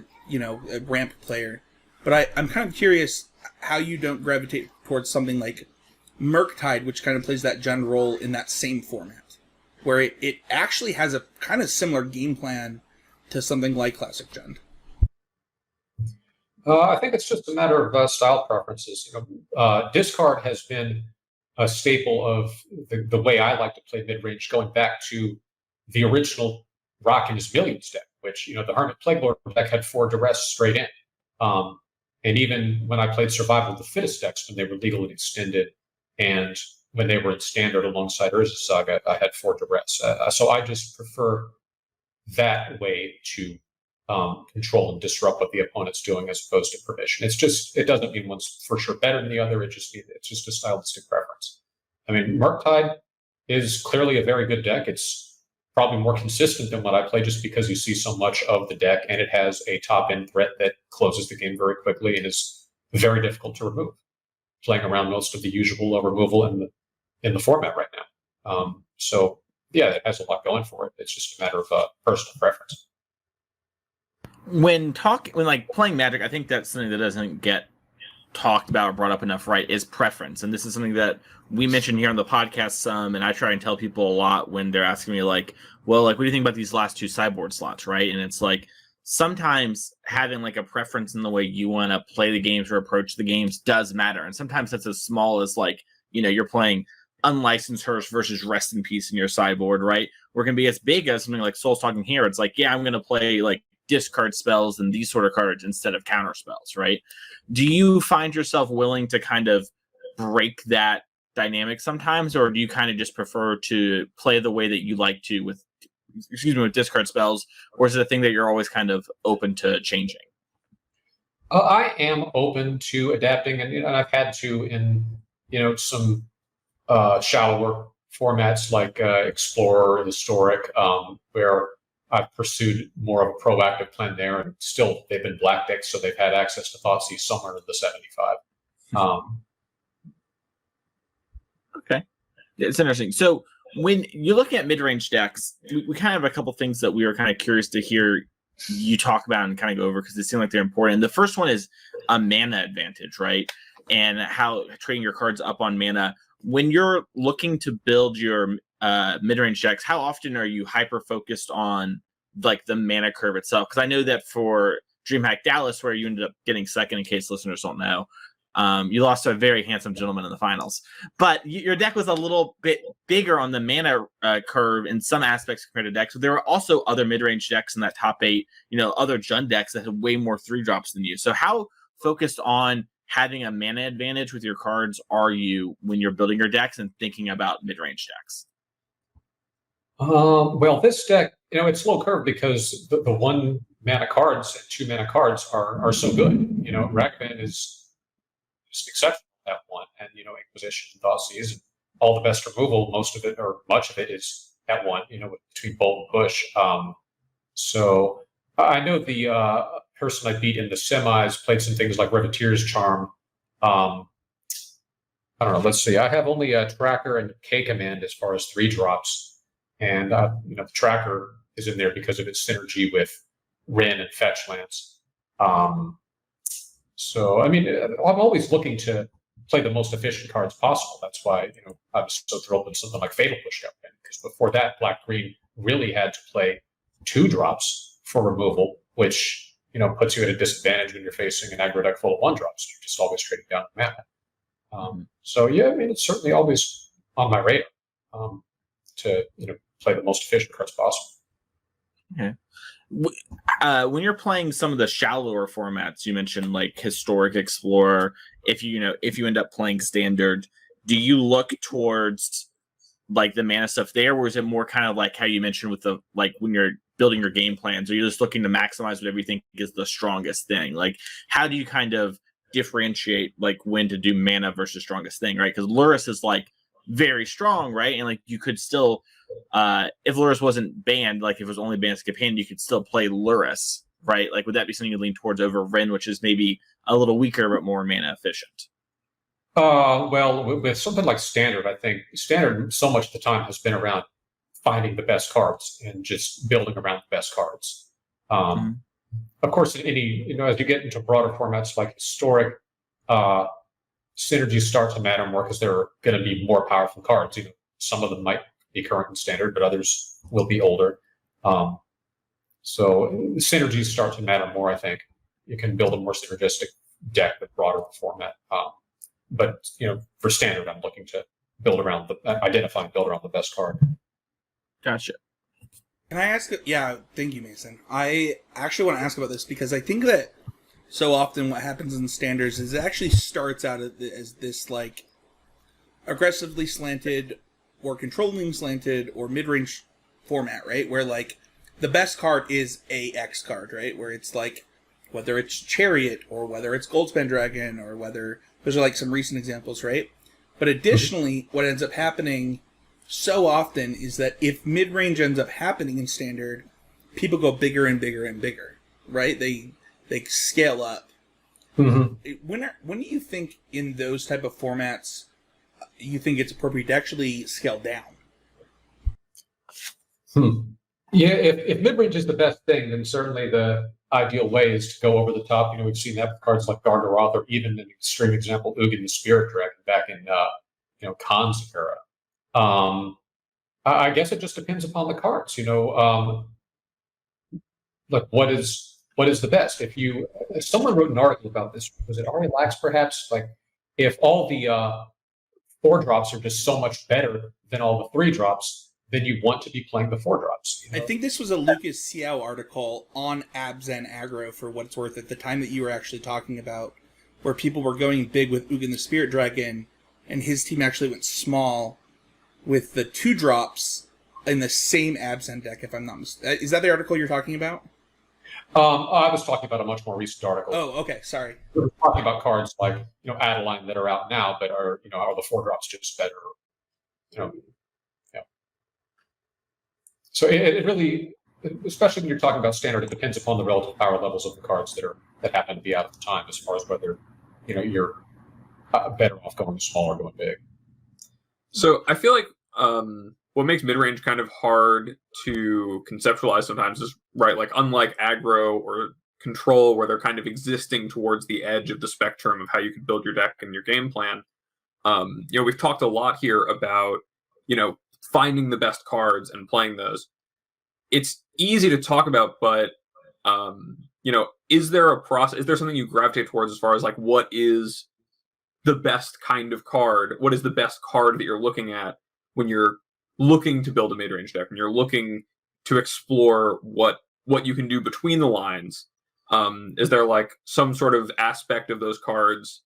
ramp player. But I'm kind of curious how you don't gravitate towards something like Murktide, which kind of plays that Jund role in that same format, where it actually has a kind of similar game plan to something like Classic Jund.
I think it's just a matter of style preferences. Discard has been a staple of the way I like to play mid-range, going back to the original Rockin' His Millions deck, which, the Hermit Plaguelord deck had 4 Duress straight in. And even when I played Survival of the Fittest decks, when they were legal and extended, and when they were in standard alongside Urza Saga, I had 4 Duress. So I just prefer that way to control and disrupt what the opponent's doing as opposed to permission. It doesn't mean one's for sure better than the other. It's just a stylistic preference. I mean, Murktide is clearly a very good deck. It's probably more consistent than what I play just because you see so much of the deck, and it has a top-end threat that closes the game very quickly and is very difficult to remove, playing around most of the usual removal in the format right now. So yeah, it has a lot going for it. It's just a matter of personal preference.
When playing Magic, I think that's something that doesn't get talked about or brought up enough, right, is preference. And this is something that we mentioned here on the podcast some, and I try and tell people a lot when they're asking me, like, well, like, what do you think about these last 2 sideboard slots, right? And it's like, sometimes having like a preference in the way you want to play the games or approach the games does matter. And sometimes that's as small as, like, you're playing Unlicensed Hearse versus Rest in Peace in your sideboard, right? Or it can be as big as something like Soul's Talking here. It's like, yeah, I'm going to play like discard spells and these sort of cards instead of counter spells, right? Do you find yourself willing to kind of break that dynamic sometimes, or do you kind of just prefer to play the way that you like to with discard spells, or is it a thing that you're always kind of open to changing?
I am open to adapting, and I've had to in some shallower formats like Explorer, Historic, where I've pursued more of a proactive plan there, and still they've been black decks, so they've had access to Thoughtseize somewhere in the 75.
Okay, it's interesting. So when you're looking at mid-range decks, we kind of have a couple things that we were kind of curious to hear you talk about and kind of go over because they seem like they're important. The first one is a mana advantage, right? And how trading your cards up on mana. When you're looking to build your mid-range decks, how often are you hyper-focused on like the mana curve itself? Because I know that for DreamHack Dallas, where you ended up getting second, in case listeners don't know, you lost to a very handsome gentleman in the finals. But your deck was a little bit bigger on the mana curve in some aspects compared to decks. But there were also other mid-range decks in that top 8, other Jund decks that had way more 3-drops than you. So how focused on having a mana advantage with your cards are you when you're building your decks and thinking about mid-range decks?
Well, this deck, it's low curve because the 1 mana cards and 2 mana cards are so good. Rackman is just exceptional at that one, and Inquisition, Thoughtseize, and all the best removal, most of it or much of it is at 1. Between Bolt and Push. So I know the person I beat in the semis played some things like Reveteer's Charm. I don't know. Let's see. I have only a Tracker and K Command as far as 3-drops. And the Tracker is in there because of its synergy with Rin and Fetch lands. So I mean, I'm always looking to play the most efficient cards possible. That's why I was so thrilled when something like Fatal Push got in, because before that, Black Green really had to play 2-drops for removal, which puts you at a disadvantage when you're facing an aggro deck full of 1-drops. You're just always trading down the mana. So yeah, I mean, it's certainly always on my radar to play the most efficient cards possible.
Okay. When you're playing some of the shallower formats, you mentioned like Historic, Explorer. If you end up playing Standard, do you look towards like the mana stuff there, or is it more kind of like how you mentioned with the like when you're building your game plans, or you're just looking to maximize what everything is the strongest thing? Like, how do you kind of differentiate like when to do mana versus strongest thing, right? Because Lurrus is like very strong, right? And like you could still, if Lurrus wasn't banned, like if it was only banned as a companion, you could still play Lurrus, right? Like, would that be something you lean towards over Ren, which is maybe a little weaker but more mana efficient?
Well, with something like Standard, I think Standard so much of the time has been around finding the best cards and just building around the best cards. Of course, in any, as you get into broader formats like Historic, synergies start to matter more because there are going to be more powerful cards. Some of them might be current and Standard, but others will be older. So synergies start to matter more. I think you can build a more synergistic deck with broader format. But for Standard, I'm looking to identify and build around the best card.
Gotcha.
Can I ask? Yeah, thank you, Mason. I actually want to ask about this because I think that so often what happens in Standards is it actually starts out as this like aggressively slanted or controlling slanted or mid-range format, right? Where like the best card is a X card, right? Where it's like whether it's Chariot or whether it's Goldspan Dragon or whether those are like some recent examples, right? But additionally, what ends up happening so often is that if mid-range ends up happening in Standard, people go bigger and bigger and bigger, right? They scale up.
Mm-hmm.
When do you think in those type of formats you think it's appropriate to actually scale down?
Yeah, if mid-range is the best thing, then certainly the ideal way is to go over the top. We've seen that with cards like Gargaroth, or even an extreme example, Ugin the Spirit Dragon back in Khan's era. I guess it just depends upon the cards. Like what is the best? If someone wrote an article about this, was it Ari Lax perhaps? Like if all the 4-drops are just so much better than all the 3-drops, then you want to be playing the 4-drops.
I think this was a Lucas Xiao article on Abzan Aggro, for what it's worth, at the time that you were actually talking about, where people were going big with Ugin the Spirit Dragon, and his team actually went small with the 2-drops in the same Abzan deck, if I'm not mistaken. Is that the article you're talking about?
I was talking about a much more recent article.
Oh, okay, sorry.
We were talking about cards like Adeline that are out now, but are the 4-drops just better? Yeah. So it really, especially when you're talking about Standard, it depends upon the relative power levels of the cards that happen to be out at the time, as far as whether you're better off going small or going big.
So I feel like what makes mid-range kind of hard to conceptualize sometimes is, right, like unlike aggro or control, where they're kind of existing towards the edge of the spectrum of how you can build your deck and your game plan. We've talked a lot here about, finding the best cards and playing those. It's easy to talk about, but, is there a process? Is there something you gravitate towards as far as like what is the best kind of card? What is the best card that you're looking at when you're looking to build a mid-range deck, when you're looking to explore what you can do between the lines? Is there like some sort of aspect of those cards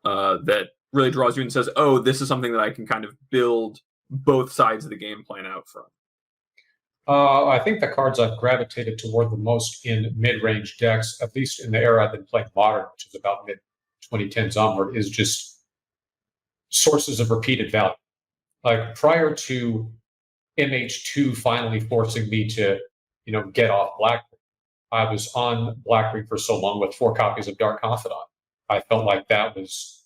that really draws you and says, oh, this is something that I can kind of build both sides of the game plan out from?
I think the cards I've gravitated toward the most in mid-range decks, at least in the era I've been playing Modern, which is about mid-2010s onward, is just sources of repeated value. Like prior to MH2 finally forcing me to, get off Black Ring, I was on Black Ring for so long with 4 copies of Dark Confidant. I felt like that was,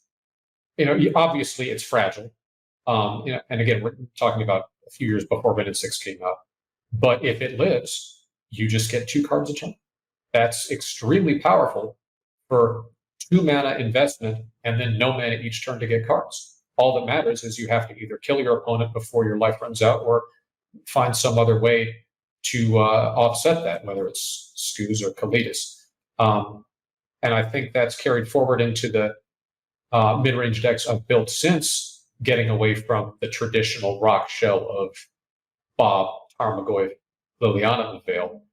obviously it's fragile. And again, we're talking about a few years before Ren 6 came out. But if it lives, you just get 2 cards a turn. That's extremely powerful for 2 mana investment and then no mana each turn to get cards. All that matters is you have to either kill your opponent before your life runs out or find some other way to offset that, whether it's Skuz or Kalitas. And I think that's carried forward into the mid-range decks I've built since getting away from the traditional rock shell of Bob, Tarmogoyf, Liliana, and Vale,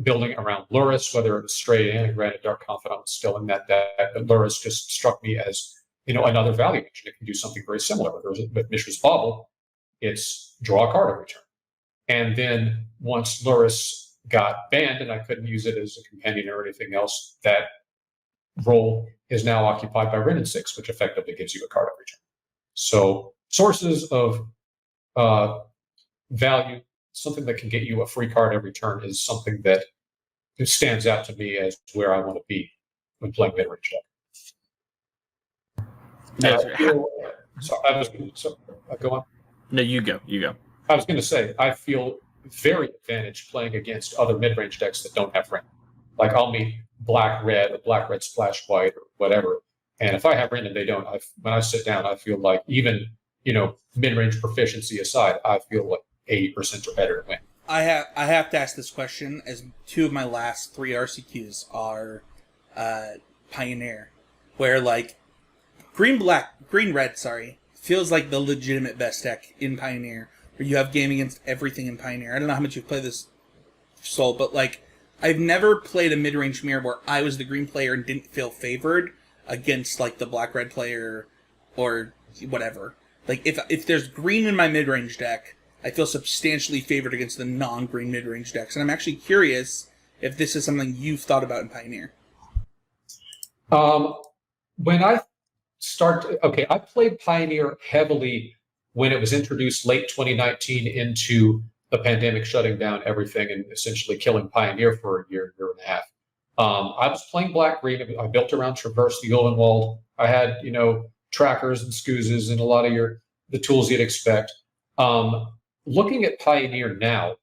building around Luris, whether it was straight in, and granted Dark Confidant was still in that deck, but Luris just struck me as another value engine. It can do something very similar. With Mishra's Bauble, it's draw a card every turn. And then once Luris got banned and I couldn't use it as a companion or anything else, that role is now occupied by Ren 6, which effectively gives you a card every turn. So sources of value, something that can get you a free card every turn, is something that stands out to me as where I want to be when playing mid-range deck.
No,
Go on.
no, you go. You go.
I was going to say, I feel very advantaged playing against other mid-range decks that don't have random. Like I'll meet black red or black red splash white or whatever, and if I have random, they don't. When I sit down, I feel like even mid-range proficiency aside, I feel like 80% or better to win.
I have to ask this question, as 2 of my last 3 RCQs are Pioneer, where like green red feels like the legitimate best deck in Pioneer, where you have game against everything in Pioneer. I don't know how much you've played this, Soul, but like I've never played a mid-range mirror where I was the green player and didn't feel favored against like the black-red player or whatever. Like if there's green in my mid-range deck, I feel substantially favored against the non-green mid-range decks. And I'm actually curious if this is something you've thought about in Pioneer.
When I I played Pioneer heavily when it was introduced late 2019 into the pandemic shutting down everything and essentially killing Pioneer for a year and a half. I was playing black-green. I built around Traverse the Olenwald. I had, trackers and scoozes and a lot of the tools you'd expect. Looking at Pioneer now,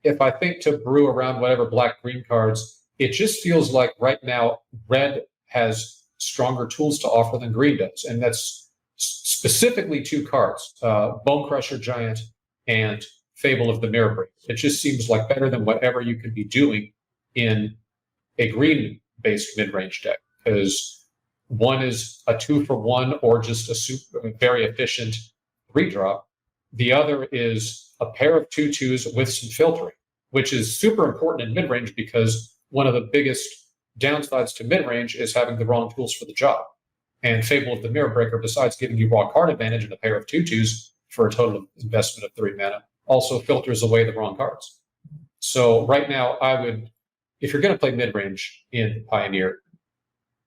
if I think to brew around whatever black-green cards, it just feels like right now red has stronger tools to offer than green does. And that's specifically 2 cards, Bone Crusher Giant and Fable of the Mirror Break. It just seems like better than whatever you could be doing in a green-based mid-range deck, because one is a 2-for-1 or just a very efficient 3-drop. The other is a pair of 2/2s with some filtering, which is super important in mid-range because one of the biggest downsides to mid-range is having the wrong tools for the job. And Fable of the Mirror Breaker, besides giving you raw card advantage and a pair of 2/2s for a total investment of 3 mana, also filters away the wrong cards. So right now, I would, if you're going to play mid-range in Pioneer,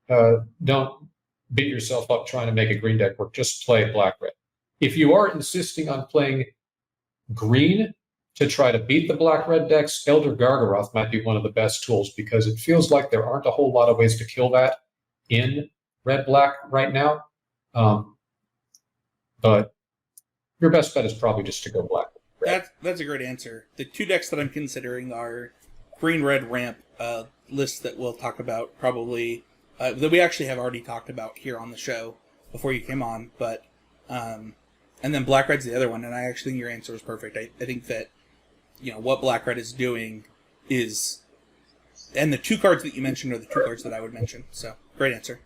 don't beat yourself up trying to make a green deck work. Just play black-red. If you are insisting on playing green to try to beat the black-red decks, Elder Gargaroth might be one of the best tools, because it feels like there aren't a whole lot of ways to kill that in red-black right now. But your best bet is probably just to go black.
That's a great answer. The 2 decks that I'm considering are green-red ramp lists that we'll talk about probably, that we actually have already talked about here on the show before you came on, but and then black-red's the other one, and I actually think your answer was perfect. I think that what black-red is doing is, and the 2 cards that you mentioned are the 2 cards that I would mention. So great answer.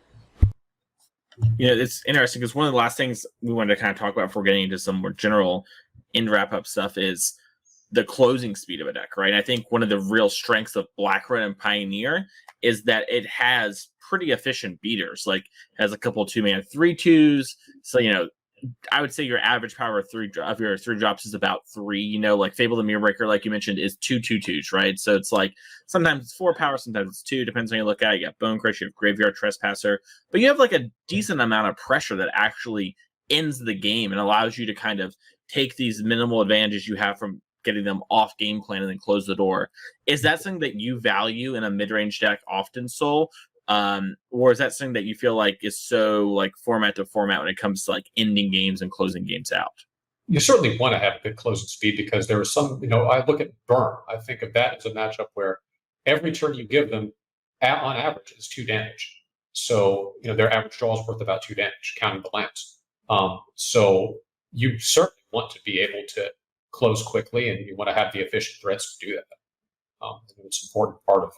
It's interesting because one of the last things we wanted to kind of talk about before getting into some more general wrap-up stuff is the closing speed of a deck, right? I think one of the real strengths of Black Red and Pioneer is that it has pretty efficient beaters. Like, has a couple of 2-mana 3/2s. So, I would say your average power of your 3 drops is about 3. Like Fable the Mirror Breaker, like you mentioned, is 2 2/2s, right? So it's like sometimes it's 4 power, sometimes it's 2, depends on how you look at it. You got Bone Crush, you have Graveyard Trespasser, but you have like a decent amount of pressure that actually ends the game and allows you to kind of take these minimal advantages you have from getting them off game plan and then close the door. Is that something that you value in a mid-range deck often, Soul? Or is that something that you feel like is so like format to format when it comes to like ending games and closing games out?
You certainly want to have a good closing speed, because there are some, I look at Burn. I think of that as a matchup where every turn you give them on average is 2 damage. So, their average draw is worth about 2 damage, counting the lands. So you certainly want to be able to close quickly, and you want to have the efficient threats to do that. It's an important part of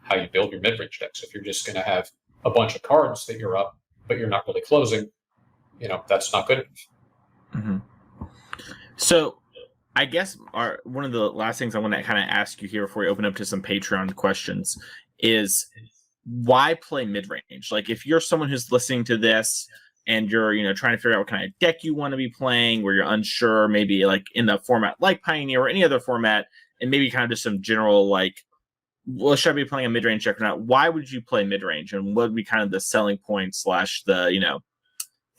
how you build your mid-range decks. If you're just going to have a bunch of cards that you're up, but you're not really closing, that's not good enough.
Mm-hmm. So I guess one of the last things I want to kind of ask you here before we open up to some Patreon questions is, why play mid-range? Like, if you're someone who's listening to this and you're, trying to figure out what kind of deck you want to be playing, where you're unsure, maybe like in the format like Pioneer or any other format, and maybe kind of just some general like, well, should I be playing a mid-range deck or not? Why would you play mid-range, and what would be kind of the selling point / the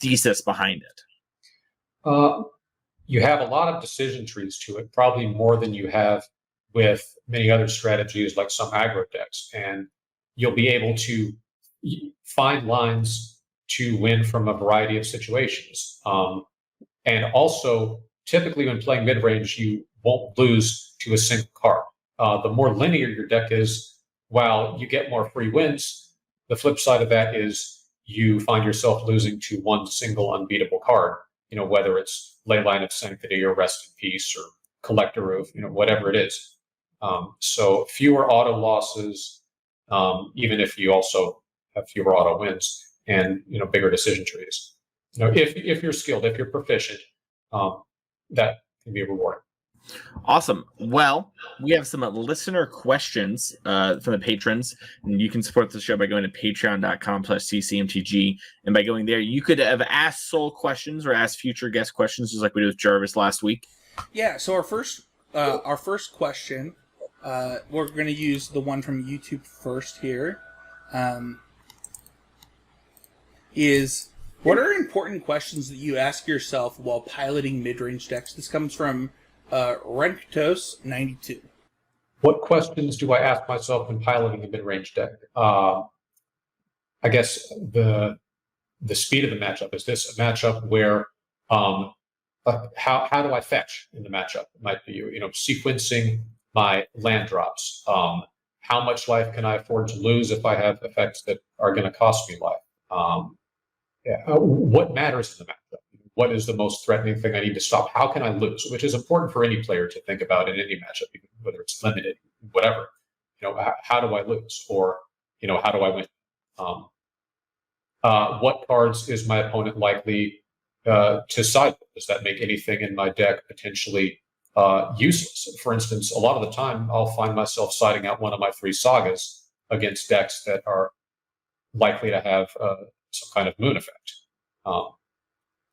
thesis behind it?
You have a lot of decision trees to it, probably more than you have with many other strategies like some aggro decks, and you'll be able to find lines to win from a variety of situations. And also, typically when playing mid-range, you won't lose to a single card. The more linear your deck is, while you get more free wins, the flip side of that is you find yourself losing to one single unbeatable card, whether it's Leyline of Sanctity or Rest in Peace or Collector of, whatever it is. So fewer auto losses, even if you also have fewer auto wins, and bigger decision trees. If you're skilled, if you're proficient, that can be rewarding.
Awesome. Well, we have some listener questions from the patrons, and you can support the show by going to patreon.com/ccmtg, and by going there, you could have asked Soul questions or asked future guest questions, just like we did with Jarvis last week.
Yeah. So our first question, we're going to use the one from YouTube first here. Is what are important questions that you ask yourself while piloting mid-range decks? This comes from Renctos92.
What questions do I ask myself when piloting a mid-range deck? I guess the speed of the matchup. Is this a matchup where how do I fetch in the matchup? It might be sequencing my land drops. How much life can I afford to lose if I have effects that are going to cost me life? What matters in the matchup? What is the most threatening thing I need to stop? How can I lose? Which is important for any player to think about in any matchup, whether it's limited, whatever. How do I lose? Or, how do I win? What cards is my opponent likely to side with? Does that make anything in my deck potentially useless? For instance, a lot of the time, I'll find myself siding out one of my 3 sagas against decks that are likely to have some kind of moon effect.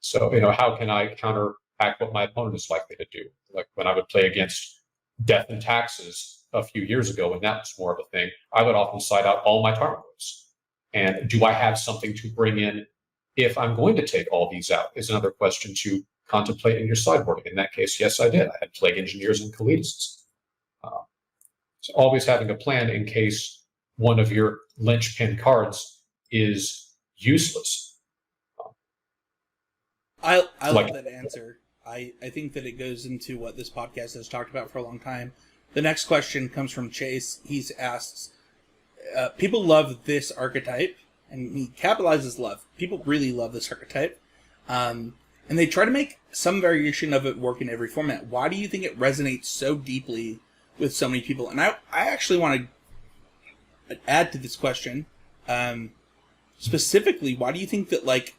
So, how can I counteract what my opponent is likely to do? Like when I would play against Death and Taxes a few years ago, when that was more of a thing, I would often side out all my Tarmogoyfs. And do I have something to bring in if I'm going to take all these out? Is another question to contemplate in your sideboarding. In that case, yes, I did. I had Plague Engineers and Kalidas. So always having a plan in case one of your linchpin cards is useless.
I love that answer. I think that it goes into what this podcast has talked about for a long time. The next question comes from Chase. He asks, people love this archetype, and he capitalizes love. People really love this archetype. And they try to make some variation of it work in every format. Why do you think it resonates so deeply with so many people? And I actually want to add to this question. Specifically, why do you think that,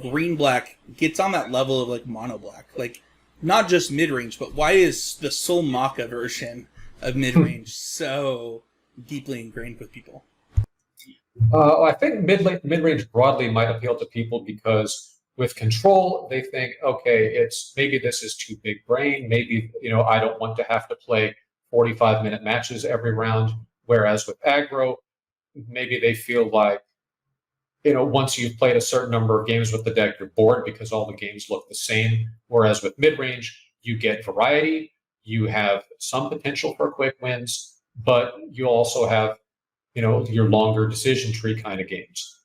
green-black gets on that level of, mono-black? Not just mid-range, but why is the Soul Malka version of mid-range so deeply ingrained with people?
I think mid-range broadly might appeal to people because with control, they think, okay, maybe this is too big brain. Maybe, I don't want to have to play 45-minute matches every round. Whereas with aggro, maybe they feel like, once you've played a certain number of games with the deck, you're bored because all the games look the same. Whereas with mid-range, you get variety, you have some potential for quick wins, but you also have, your longer decision tree kind of games.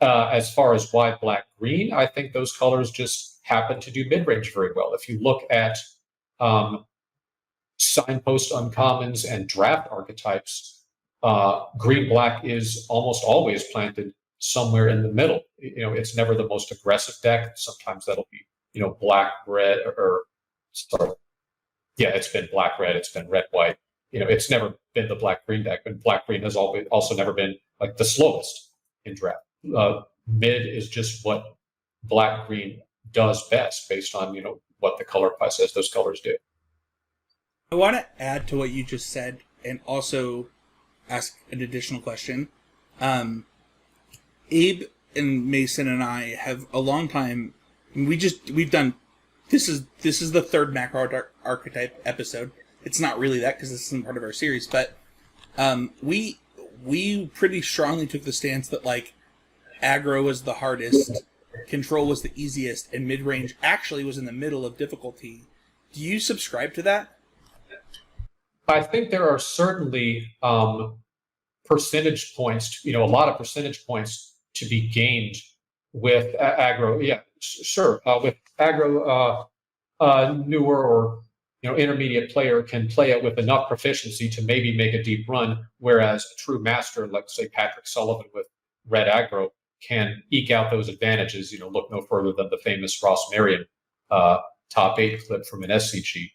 As far as why black, green, I think those colors just happen to do mid-range very well. If you look at signpost uncommons and draft archetypes, green-black is almost always planted somewhere in the middle. It's never the most aggressive deck. Sometimes that'll be, black, red, it's been black, red, it's been red, white. It's never been the black, green deck, but black, green has also never been the slowest in draft. Mid is just what black, green does best based on, what the color pie says those colors do.
I want to add to what you just said and also ask an additional question. Abe and Mason and I have a long time. We've done. This is the third macro archetype episode. It's not really that because this isn't part of our series, but we pretty strongly took the stance that aggro was the hardest, control was the easiest, and mid range actually was in the middle of difficulty. Do you subscribe to that?
I think there are certainly percentage points. A lot of percentage points to be gained with aggro. Yeah, sure. With aggro, newer or intermediate player can play it with enough proficiency to maybe make a deep run, whereas a true master, like say Patrick Sullivan with red aggro, can eke out those advantages. Look no further than the famous Ross Marion top 8 clip from an SCG.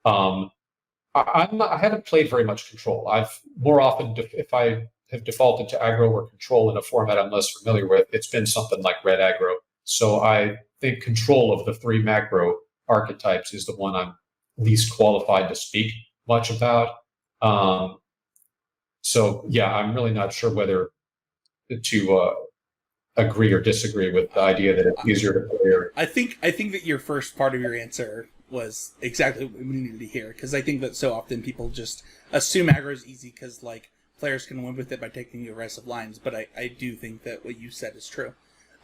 I haven't played very much control. I've more often, if I have defaulted to aggro or control in a format I'm less familiar with, it's been something like red aggro. So I think control of the 3 macro archetypes is the one I'm least qualified to speak much about. So yeah, I'm really not sure whether to agree or disagree with the idea that it's easier to play.
I think that your first part of your answer was exactly what we needed to hear, because I think that so often people just assume aggro is easy because players can win with it by taking aggressive lines, but I do think that what you said is true.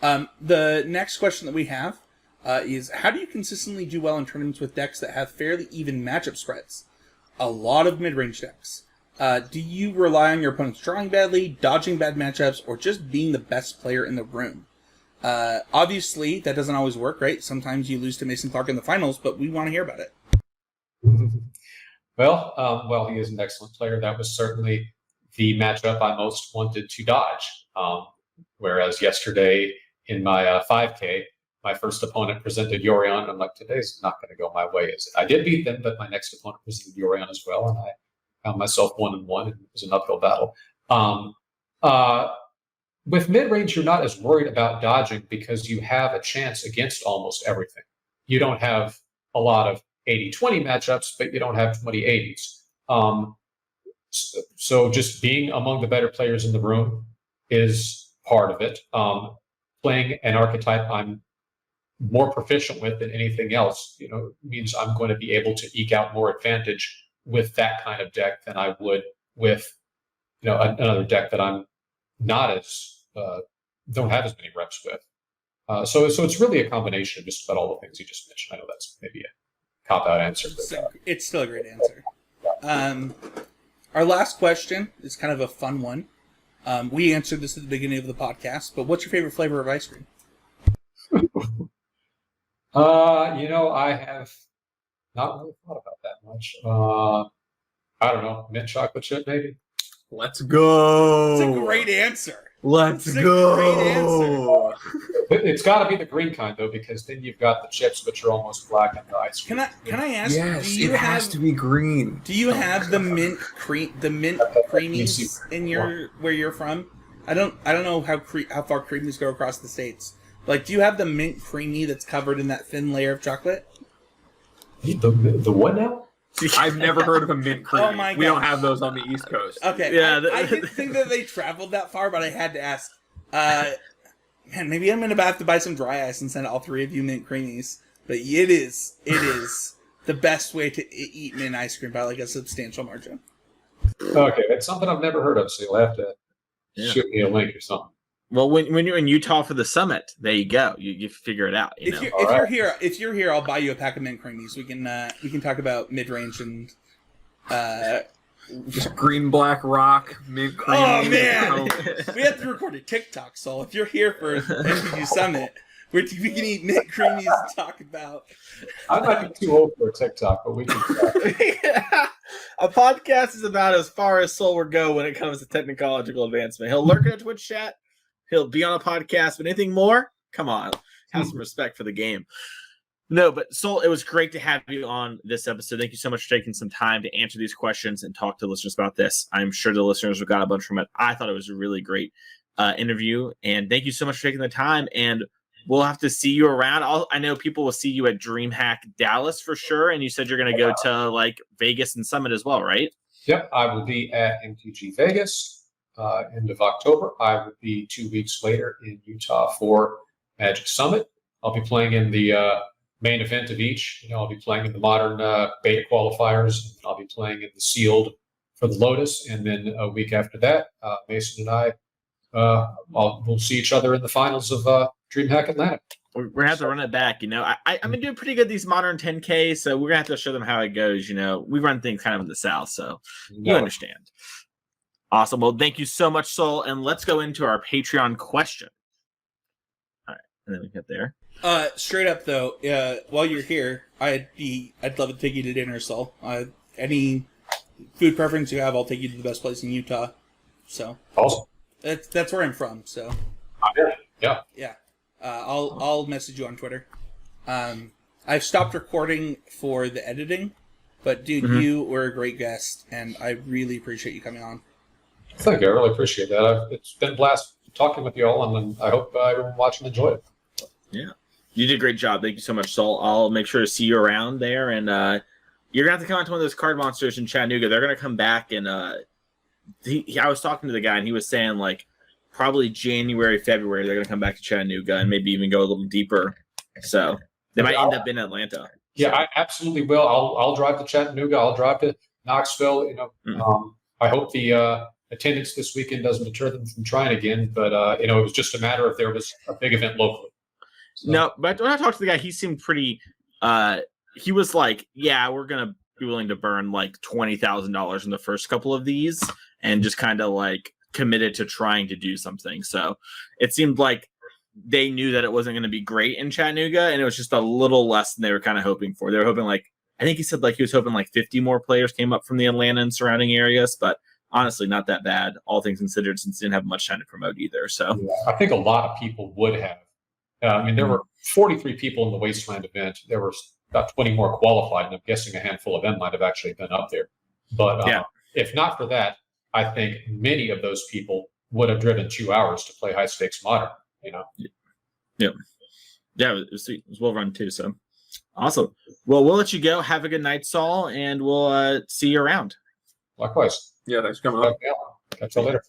The next question that we have is, how do you consistently do well in tournaments with decks that have fairly even matchup spreads? A lot of mid-range decks. Do you rely on your opponents drawing badly, dodging bad matchups, or just being the best player in the room? Obviously, that doesn't always work, right? Sometimes you lose to Mason Clark in the finals, but we want to hear about it.
Well, he is an excellent player. That was certainly the matchup I most wanted to dodge. Whereas yesterday in my 5K, my first opponent presented Yorion. I'm like, today's not going to go my way, is it? I did beat them, but my next opponent presented Yorion as well, and I found myself 1-1, and it was an uphill battle. With mid-range, you're not as worried about dodging because you have a chance against almost everything. You don't have a lot of 80-20 matchups, but you don't have 20-80s. So just being among the better players in the room is part of it. Playing an archetype I'm more proficient with than anything else, means I'm going to be able to eke out more advantage with that kind of deck than I would with, another deck that I'm not as don't have as many reps with. So it's really a combination of just about all the things you just mentioned. I know that's maybe a cop-out answer, but
it's still a great answer. Our last question is kind of a fun one. We answered this at the beginning of the podcast, but what's your favorite flavor of ice cream?
I have not really thought about that much. I don't know, mint chocolate chip maybe.
Let's go.
It's a great answer.
Let's
go.
It's got to be the green kind though, because then you've got the chips which are almost black and the ice cream.
Can I ask?
Yes, it has to be green.
Do you have the mint creamies in where you're from? I don't know how far creamies go across the states. Do you have the mint creamy that's covered in that thin layer of chocolate?
The what now?
I've never heard of a mint cream.
Oh my God.
We don't have those on the East Coast.
Okay,
Yeah,
I didn't think that they traveled that far, but I had to ask. Man, maybe I'm gonna have to buy some dry ice and send all 3 of you mint creamies. But it is the best way to eat mint ice cream by a substantial margin.
Okay, that's something I've never heard of, so you'll have to shoot me a link or something.
Well, when you're in Utah for the summit, there you go. You figure it out.
If you're here, I'll buy you a pack of mint creamies. We can talk about mid-range and
just green black rock mint cream.
Oh man, we have to record a TikTok. So if you're here for MTG Summit, we can eat mint creamies and talk about.
I might be too old for a TikTok, but we can.
A podcast is about as far as Soul will go when it comes to technological advancement. He'll lurk in a Twitch chat. He'll be on a podcast, but anything more? Come on. Have some respect for the game. No, but Soul, it was great to have you on this episode. Thank you so much for taking some time to answer these questions and talk to listeners about this. I'm sure the listeners have got a bunch from it. I thought it was a really great interview, and thank you so much for taking the time, and we'll have to see you around. I know people will see you at DreamHack Dallas for sure, and you said you're going to go to Vegas and Summit as well, right?
Yep, I will be at MTG Vegas. End of October. I will be 2 weeks later in Utah for Magic Summit. I'll be playing in the main event of each. I'll be playing in the modern beta qualifiers. And I'll be playing in the sealed for the Lotus. And then a week after that, Mason and I we'll see each other in the finals of DreamHack Atlanta.
We're going to have to run it back. I've been doing pretty good these modern 10K, so we're going to have to show them how it goes. We run things kind of in the South, so you understand. Awesome. Well, thank you so much, Soul. And let's go into our Patreon question. All right. and then we get there.
Straight up though, while you're here, I'd love to take you to dinner, Saul. Any food preference you have, I'll take you to the best place in Utah. So
Awesome.
that's where I'm from. So
Yeah.
yeah, I'll message you on Twitter. I've stopped recording for the editing, but dude, you were a great guest, and I really appreciate you coming on.
Thank you. I really appreciate that. It's been a blast talking with you all, and I hope everyone watching enjoyed it.
Yeah. You did a great job. Thank you so much, Saul. I'll make sure to see you around there, and you're going to have to come out to one of those card monsters in Chattanooga. They're going to come back, and I was talking to the guy, and he was saying, like, probably January, February, they're going to come back to Chattanooga and maybe even go a little deeper. So they might end up in Atlanta.
Yeah, I absolutely will. I'll drive to Chattanooga. I'll drive to Knoxville. I hope the attendance this weekend doesn't deter them from trying again. But it was just a matter if there was a big event locally. So.
No, but when I talked to the guy, he seemed pretty. He was like, "Yeah, we're gonna be willing to burn like $20,000 in the first couple of these, and just kind of like committed to trying to do something." So it seemed like they knew that it wasn't going to be great in Chattanooga, and it was just a little less than they were kind of hoping for. They were hoping I think he said he was hoping 50 more players came up from the Atlanta and surrounding areas, but honestly, not that bad, all things considered, since they didn't have much time to promote either. So
I think a lot of people would have. There were 43 people in the Wasteland event. There were about 20 more qualified, and I'm guessing a handful of them might have actually been up there. But if not for that, I think many of those people would have driven 2 hours to play high stakes modern.
Yeah, it was sweet. It was well run too. So awesome. Well, we'll let you go. Have a good night, Saul, and we'll see you around.
Likewise.
Yeah, thanks for coming on.
Catch you later.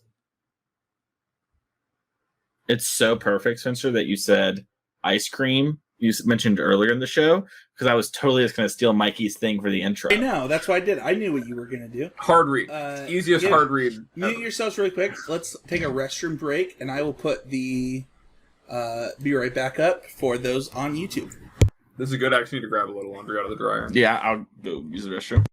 It's so perfect, Spencer, that you said ice cream. You mentioned earlier in the show, because I was totally just going to steal Mikey's thing for the intro.
I know, that's what I did. I knew what you were going to do.
Hard read. Easiest hard read.
Mute yourselves really quick. Let's take a restroom break, and I will put the be right back up for those on YouTube.
This is good. I actually need to grab a little laundry out of the dryer.
Yeah, I'll go use the restroom.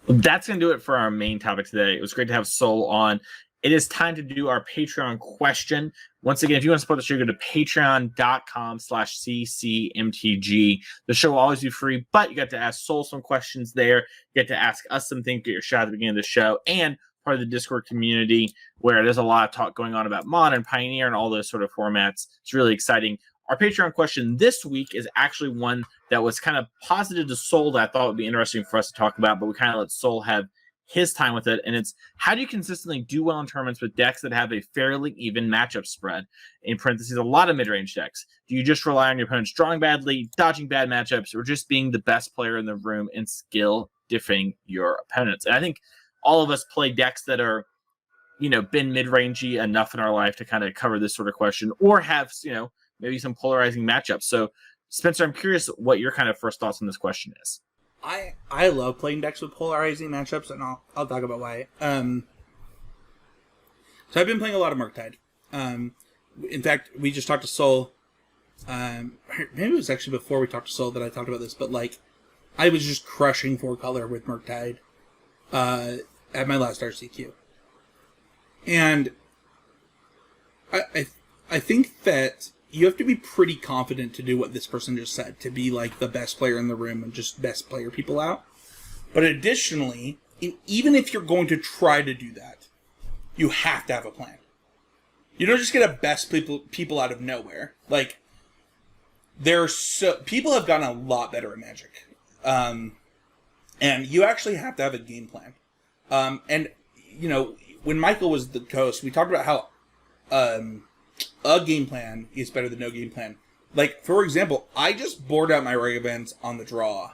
That's going to do it for our main topic today. It was great to have Soul on. It is time to do our Patreon question. Once again, if you want to support the show, go to patreon.com/ccmtg. The show will always be free, but you got to ask Soul some questions there. You get to ask us some things, get your shout at the beginning of the show, and part of the Discord community where there's a lot of talk going on about Mod and Pioneer and all those sort of formats. It's really exciting. Our Patreon question this week is actually one that was kind of posited to Soul that I thought would be interesting for us to talk about, but we kind of let Soul have his time with it. And it's, how do you consistently do well in tournaments with decks that have a fairly even matchup spread? In parentheses, a lot of mid-range decks. Do you just rely on your opponents drawing badly, dodging bad matchups, or just being the best player in the room and skill diffing your opponents? And I think all of us play decks that are, been mid-rangey enough in our life to kind of cover this sort of question, or have, maybe some polarizing matchups. So, Spencer, I'm curious what your kind of first thoughts on this question is.
I love playing decks with polarizing matchups, and I'll talk about why. So I've been playing a lot of Murktide. In fact, we just talked to Soul. Maybe it was actually before we talked to Soul that I talked about this, but I was just crushing 4-color with Murktide at my last RCQ. And I think that you have to be pretty confident to do what this person just said, to be the best player in the room and just best player people out. But additionally, even if you're going to try to do that, you have to have a plan. You don't just get a best people out of nowhere. People have gotten a lot better at Magic. And you actually have to have a game plan. When Michael was the host, we talked about how a game plan is better than no game plan. For example, I just bored out my reg events on the draw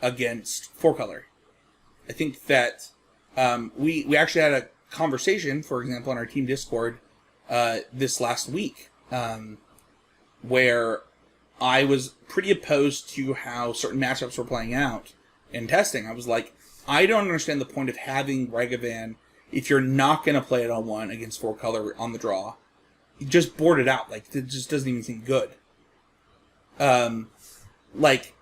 against 4-color. I think that we actually had a conversation, for example, on our team Discord this last week, where I was pretty opposed to how certain matchups were playing out in testing. I was like, I don't understand the point of having Regavan if you're not going to play it on 1 against 4-color on the draw. You just board it out. It just doesn't even seem good. like,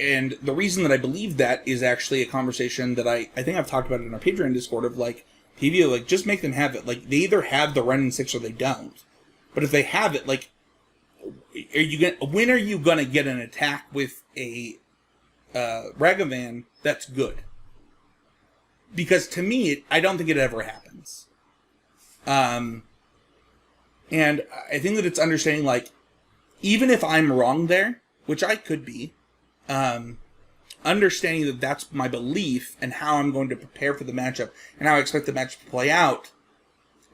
and the reason that I believe that is actually a conversation that I think I've talked about it in our Patreon Discord of like, PvO, like, just make them have it. Like, they either have the Ren and 6 or they don't. But if they have it, like, when are you gonna get an attack with a Ragavan that's good? Because to me, I don't think it ever happens. And I think that it's understanding, like, even if I'm wrong there, which I could be, understanding that that's my belief and how I'm going to prepare for the matchup and how I expect the matchup to play out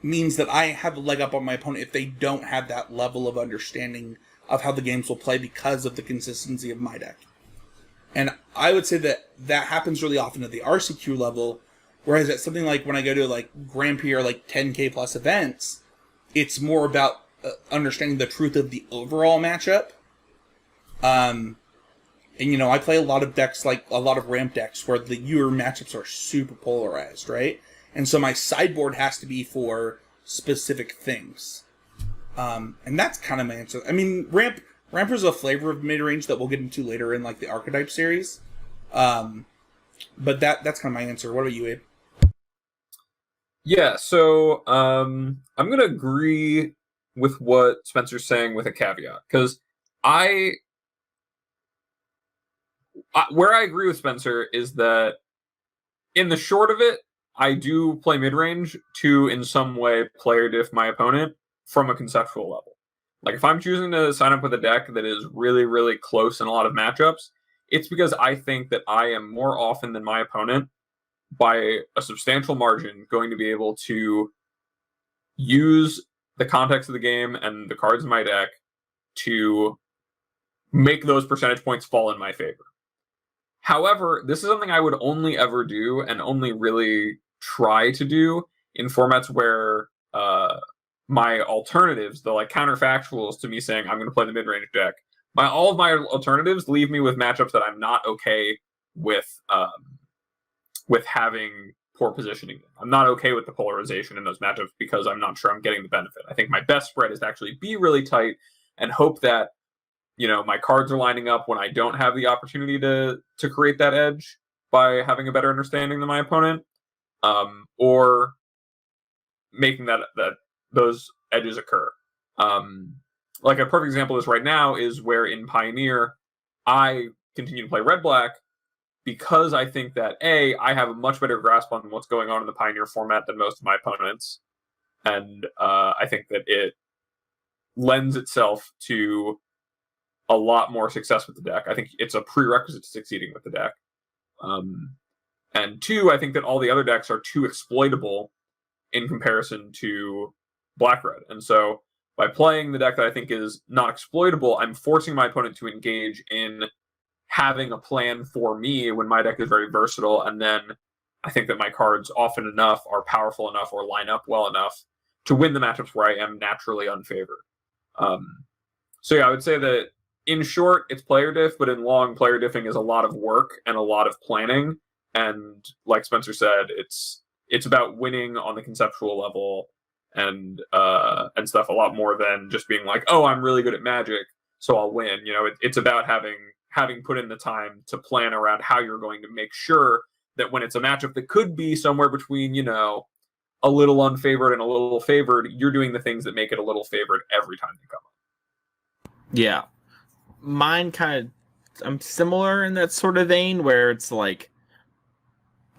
means that I have a leg up on my opponent if they don't have that level of understanding of how the games will play because of the consistency of my deck. And I would say that that happens really often at the RCQ level, whereas at something like when I go to like Grand Prix or like 10K plus events, it's more about understanding the truth of the overall matchup. And, you know, I play a lot of decks, like a lot of ramp decks, where your matchups are super polarized, right? And so my sideboard has to be for specific things. And that's kind of my answer. I mean, ramp is a flavor of mid-range that we'll get into later in, like, the Archetype series. But that's kind of my answer. What about you, Abe?
Yeah, so I'm going to agree with what Spencer's saying with a caveat. Because where I agree with Spencer is that in the short of it, I do play mid-range to, in some way, player diff my opponent from a conceptual level. Like, if I'm choosing to sign up with a deck that is really, really close in a lot of matchups, it's because I think that I am more often than my opponent, by a substantial margin, going to be able to use the context of the game and the cards in my deck to make those percentage points fall in my favor. However, this is something I would only ever do and only really try to do in formats where my alternatives, the like counterfactuals to me saying I'm going to play the mid-range deck, all of my alternatives leave me with matchups that I'm not okay with having poor positioning. I'm not okay with the polarization in those matchups because I'm not sure I'm getting the benefit. I think my best spread is to actually be really tight and hope that, you know, my cards are lining up when I don't have the opportunity to create that edge by having a better understanding than my opponent, or making that those edges occur. Like a perfect example is right now is where in Pioneer I continue to play red-black because I think that I have a much better grasp on what's going on in the Pioneer format than most of my opponents, and I think that it lends itself to a lot more success with the deck. I think it's a prerequisite to succeeding with the deck. And two, I think that all the other decks are too exploitable in comparison to black-red. And so by playing the deck that I think is not exploitable, I'm forcing my opponent to engage in having a plan for me when my deck is very versatile. And then I think that my cards often enough are powerful enough or line up well enough to win the matchups where I am naturally unfavored. So yeah, I would say that in short, it's player diff, but in long, player diffing is a lot of work and a lot of planning. And like Spencer said, it's about winning on the conceptual level and stuff a lot more than just being like, oh, I'm really good at Magic, so I'll win. You know, it's about having put in the time to plan around how you're going to make sure that when it's a matchup that could be somewhere between, you know, a little unfavored and a little favored, you're doing the things that make it a little favored every time they come up.
Yeah. Mine kind of, I'm similar in that sort of vein where it's like,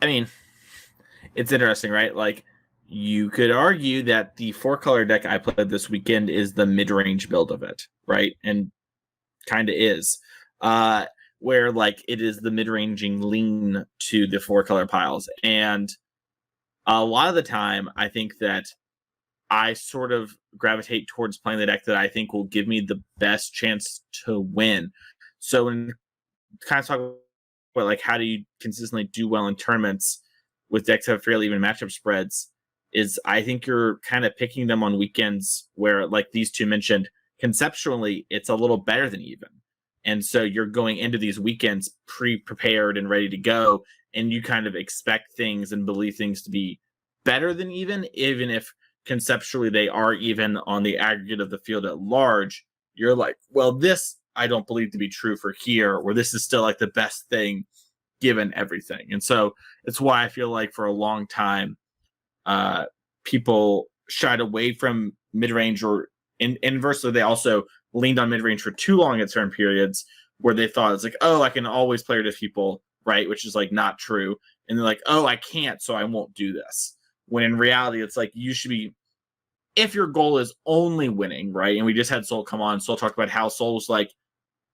I mean, it's interesting, right? Like, you could argue that the 4-color deck I played this weekend is the mid-range build of it, right? And kind of is. Where, like, it is the mid-ranging lean to the 4-color piles. And a lot of the time, I think that I sort of gravitate towards playing the deck that I think will give me the best chance to win. So when kind of talk about like how do you consistently do well in tournaments with decks that have fairly even matchup spreads, is I think you're kind of picking them on weekends where, like these two mentioned, conceptually it's a little better than even. And so you're going into these weekends pre-prepared and ready to go, and you kind of expect things and believe things to be better than even if conceptually they are even on the aggregate of the field at large. You're like, well, this I don't believe to be true for here, where this is still like the best thing given everything. And so it's why I feel like for a long time, people shied away from mid-range, or inversely, they also leaned on mid-range for too long at certain periods where they thought it's like, oh, I can always play with people, right? Which is like not true. And they're like, oh, I can't, so I won't do this. When in reality, it's like you should be, if your goal is only winning, right? And we just had Soul come on. Soul talked about how Soul was like,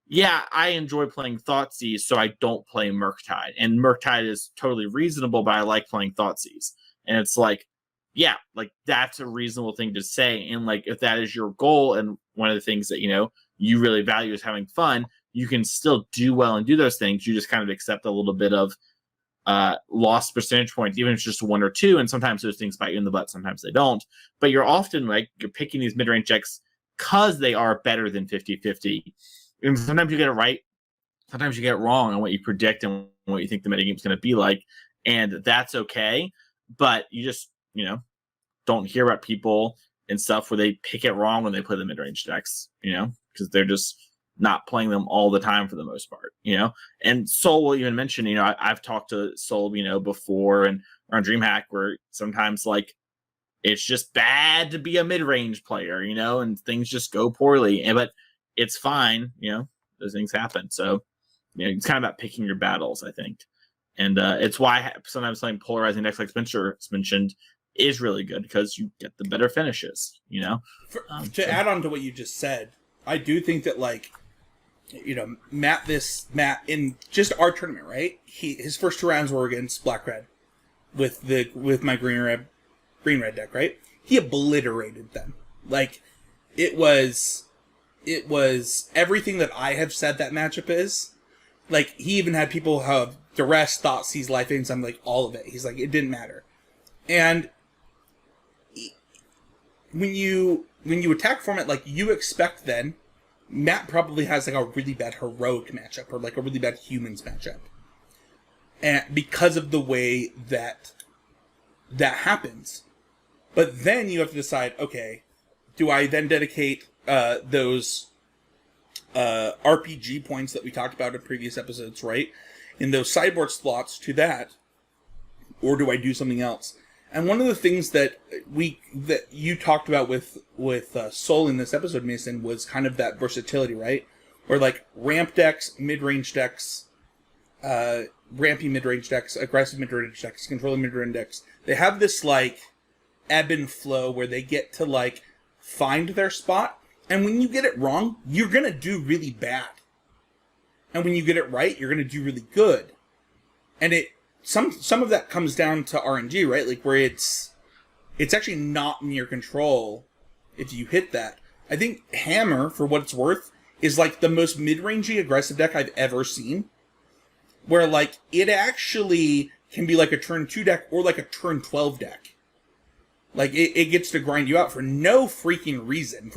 yeah, I enjoy playing Thoughtseize, so I don't play Murktide. And Murktide is totally reasonable, but I like playing Thoughtseize. And it's like, yeah, like that's a reasonable thing to say. And like, if that is your goal, and one of the things that, you know, you really value is having fun, you can still do well and do those things. You just kind of accept a little bit of lost percentage points, even if it's just 1 or 2. And sometimes those things bite you in the butt, sometimes they don't. But you're often like, you're picking these mid-range decks because they are better than 50-50. And sometimes you get it right, sometimes you get it wrong on what you predict and what you think the metagame is going to be like. And that's okay. But you just, you know, don't hear about people and stuff where they pick it wrong when they play the mid-range decks, you know, because they're just not playing them all the time for the most part, you know. And Soul will even mention, you know, I've talked to Soul, you know, before and on DreamHack, where sometimes like it's just bad to be a mid-range player, you know, and things just go poorly. But it's fine, you know, those things happen. So, you know, it's kind of about picking your battles, I think. And it's why sometimes playing polarizing decks like Spencer mentioned is really good, because you get the better finishes, you know.
To add on to what you just said, I do think that, like, you know, Matt in just our tournament, right? His first 2 rounds were against Black Red with my green red deck, right? He obliterated them. Like, it was everything that I have said that matchup is. Like, he even had people have Duress, Thoughtseize, Life Aims, I'm like, all of it. He's like, it didn't matter. And when you attack format, like, you expect then, Matt probably has like a really bad heroic matchup, or like a really bad humans matchup. And because of the way that happens. But then you have to decide, okay, do I then dedicate those RPG points that we talked about in previous episodes, right? In those sideboard slots to that, or do I do something else? And one of the things that you talked about with Soul in this episode, Mason, was kind of that versatility, right? Where like ramp decks, mid-range decks, rampy mid-range decks, aggressive mid-range decks, controlling mid-range decks, they have this like ebb and flow where they get to like find their spot. And when you get it wrong, you're going to do really bad. And when you get it right, you're going to do really good. And some of that comes down to RNG, right? Like, where it's actually not in your control if you hit that. I think Hammer, for what it's worth, is like the most mid-rangey aggressive deck I've ever seen. Where, like, it actually can be like a turn 2 deck or like a turn 12 deck. Like, it gets to grind you out for no freaking reason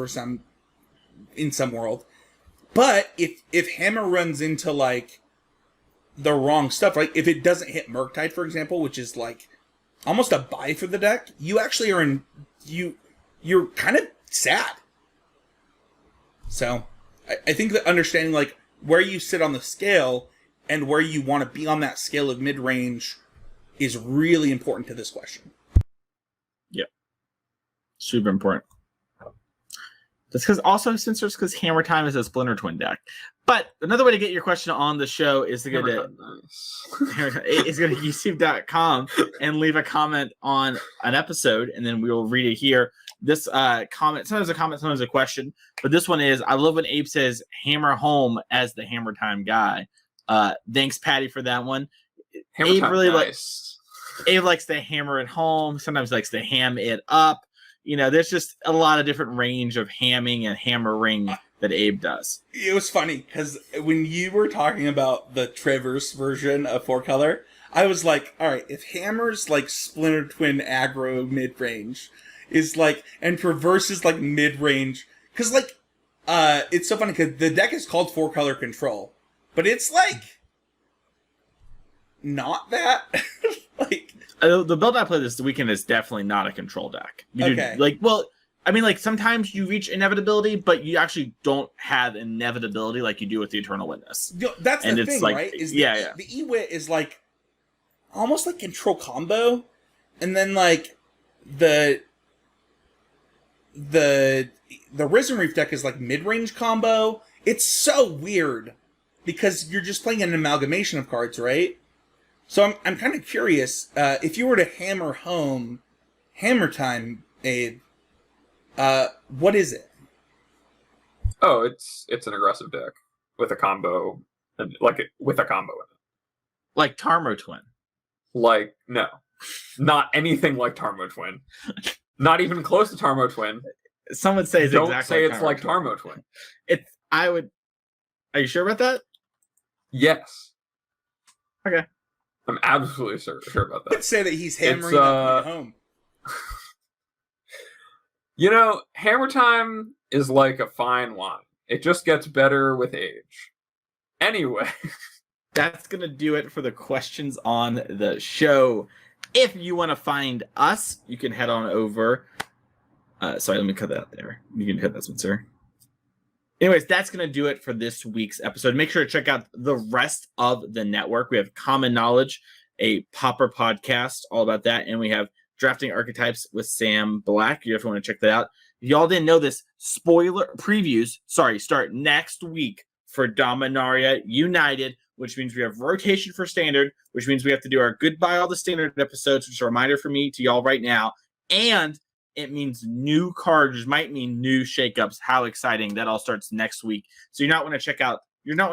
in some world. But if Hammer runs into, like, the wrong stuff, right? If it doesn't hit Murktide, for example, which is, like, almost a buy for the deck, you actually are you're kind of sad. So, I think that understanding, like, where you sit on the scale and where you want to be on that scale of mid-range is really important to this question.
Yep. Super important. That's because Hammer Time is a Splinter Twin deck. But another way to get your question on the show is to go to YouTube.com and leave a comment on an episode, and then we will read it here. This comment, sometimes a question, but this one is, I love when Abe says hammer home as the Hammer Time guy. Thanks, Patty, for that one.
Hammer Time, nice.
Abe likes to hammer it home, sometimes likes to ham it up. You know, there's just a lot of different range of hamming and hammering that Abe does.
It was funny, because when you were talking about the Traverse version of 4-color, I was like, alright, if Hammer's like Splinter Twin aggro mid-range, is like, and Traverse is like mid-range, because like, it's so funny, because the deck is called 4-color control, but it's like, not that. Like,
the build I played this weekend is definitely not a control deck.
Okay.
I mean, like, sometimes you reach inevitability, but you actually don't have inevitability like you do with the Eternal Witness.
That's
And
the
it's
thing,
like-
right? Is
yeah.
The E-Wit is like almost like control combo, and then like the Risen Reef deck is like mid-range combo. It's so weird because you're just playing an amalgamation of cards, right? So I'm kind of curious, if you were to hammer home Hammer Time, Abe, what is it?
Oh, it's an aggressive deck with a combo, with a combo in it.
Like Tarmo Twin.
Like, no, not anything like Tarmo Twin. Not even close to Tarmo Twin.
Some would say it's
Don't
exactly
say
like
it's like
Twin.
Tarmo Twin.
Are you sure about that?
Yes.
Okay.
I'm absolutely sure about
Let's
that.
say that he's hammering that point home.
You know, Hammer Time is like a fine wine. It just gets better with age. Anyway.
That's going to do it for the questions on the show. If you want to find us, you can head on over. Sorry, let me cut that out there. You can hit that, Spencer. Anyways, that's going to do it for this week's episode. Make sure to check out the rest of the network. We have Common Knowledge, a Popper podcast, all about that. And we have Drafting Archetypes with Sam Black. You definitely want to check that out. If y'all didn't know this, spoiler previews, start next week for Dominaria United, which means we have rotation for Standard, which means we have to do our Goodbye All the Standard episodes, which is a reminder for me to y'all right now. And it means new cards, might mean new shakeups. How exciting. That all starts next week. So you're not going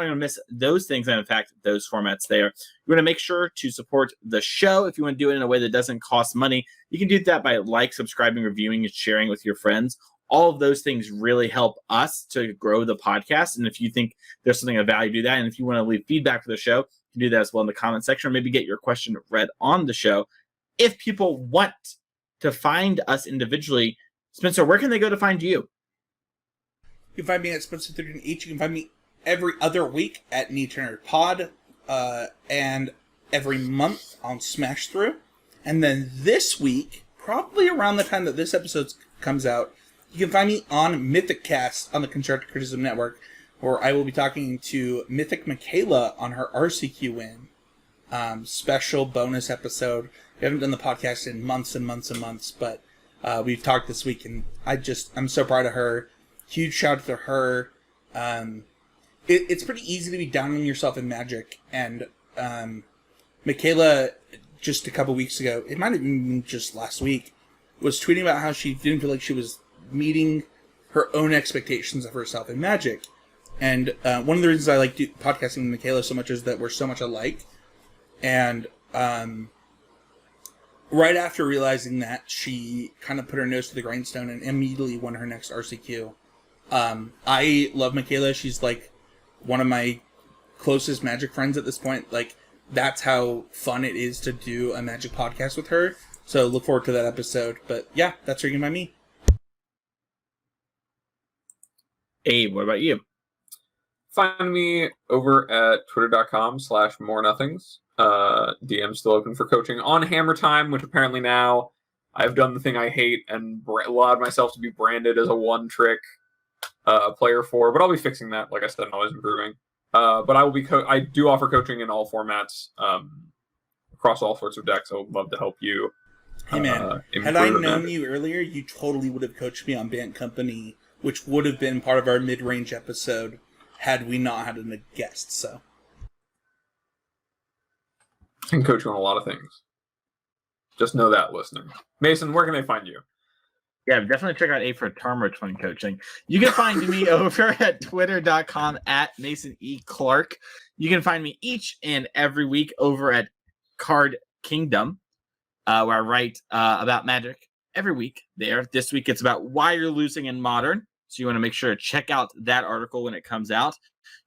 to miss those things. And in fact, those formats there. You want to make sure to support the show. If you want to do it in a way that doesn't cost money, you can do that by subscribing, reviewing, and sharing with your friends. All of those things really help us to grow the podcast. And if you think there's something of value, do that. And if you want to leave feedback for the show, you can do that as well in the comment section, or maybe get your question read on the show. If people want to find us individually, Spencer, where can they go to find you?
You can find me at Spencer13H. You can find me every other week at Neat Pod, and every month on Smash Through. And then this week, probably around the time that this episode comes out, you can find me on Mythic Cast on the Constructive Criticism Network, where I will be talking to Mythic Michaela on her RCQ win. Special bonus episode. We haven't done the podcast in months and months and months, but we've talked this week, and I'm so proud of her. Huge shout out to her. It's pretty easy to be down on yourself in Magic, and Michaela, just a couple weeks ago, it might have been just last week, was tweeting about how she didn't feel like she was meeting her own expectations of herself in Magic. And one of the reasons I like podcasting with Michaela so much is that we're so much alike. And right after realizing that, she kind of put her nose to the grindstone and immediately won her next RCQ. I love Michaela. She's like one of my closest Magic friends at this point. Like, that's how fun it is to do a Magic podcast with her. So look forward to that episode. But yeah, that's where you can find me.
Abe, what about you?
Find me over at twitter.com/morenothings. DM still open for coaching on Hammer Time, which apparently now I've done the thing I hate and allowed myself to be branded as a one-trick player for, but I'll be fixing that. Like I said, I'm always improving. But I will be I do offer coaching in all formats, across all sorts of decks. I would love to help you.
Hey man, had I known you earlier, you totally would have coached me on Bant Company, which would have been part of our mid-range episode had we not had a guest. So
I can coach you on a lot of things. Just know that, listener. Mason, where can they find you?
Yeah, definitely check out A for Tarmo Twin Coaching. You can find me over at twitter.com at Mason E. Clark. You can find me each and every week over at Card Kingdom, where I write about Magic every week there. This week it's about why you're losing in Modern. So you want to make sure to check out that article when it comes out.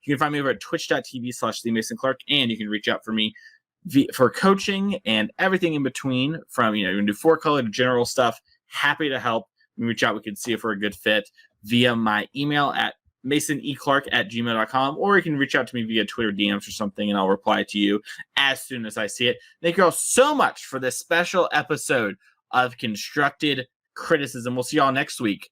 You can find me over at twitch.tv/TheMasonClark, and you can reach out for me for coaching and everything in between, from, you can do 4-color to general stuff. Happy to help. You reach out. We can see if we're a good fit via my email at masoneclark@gmail.com, or you can reach out to me via Twitter DMs or something, and I'll reply to you as soon as I see it. Thank you all so much for this special episode of Constructed Criticism. We'll see y'all next week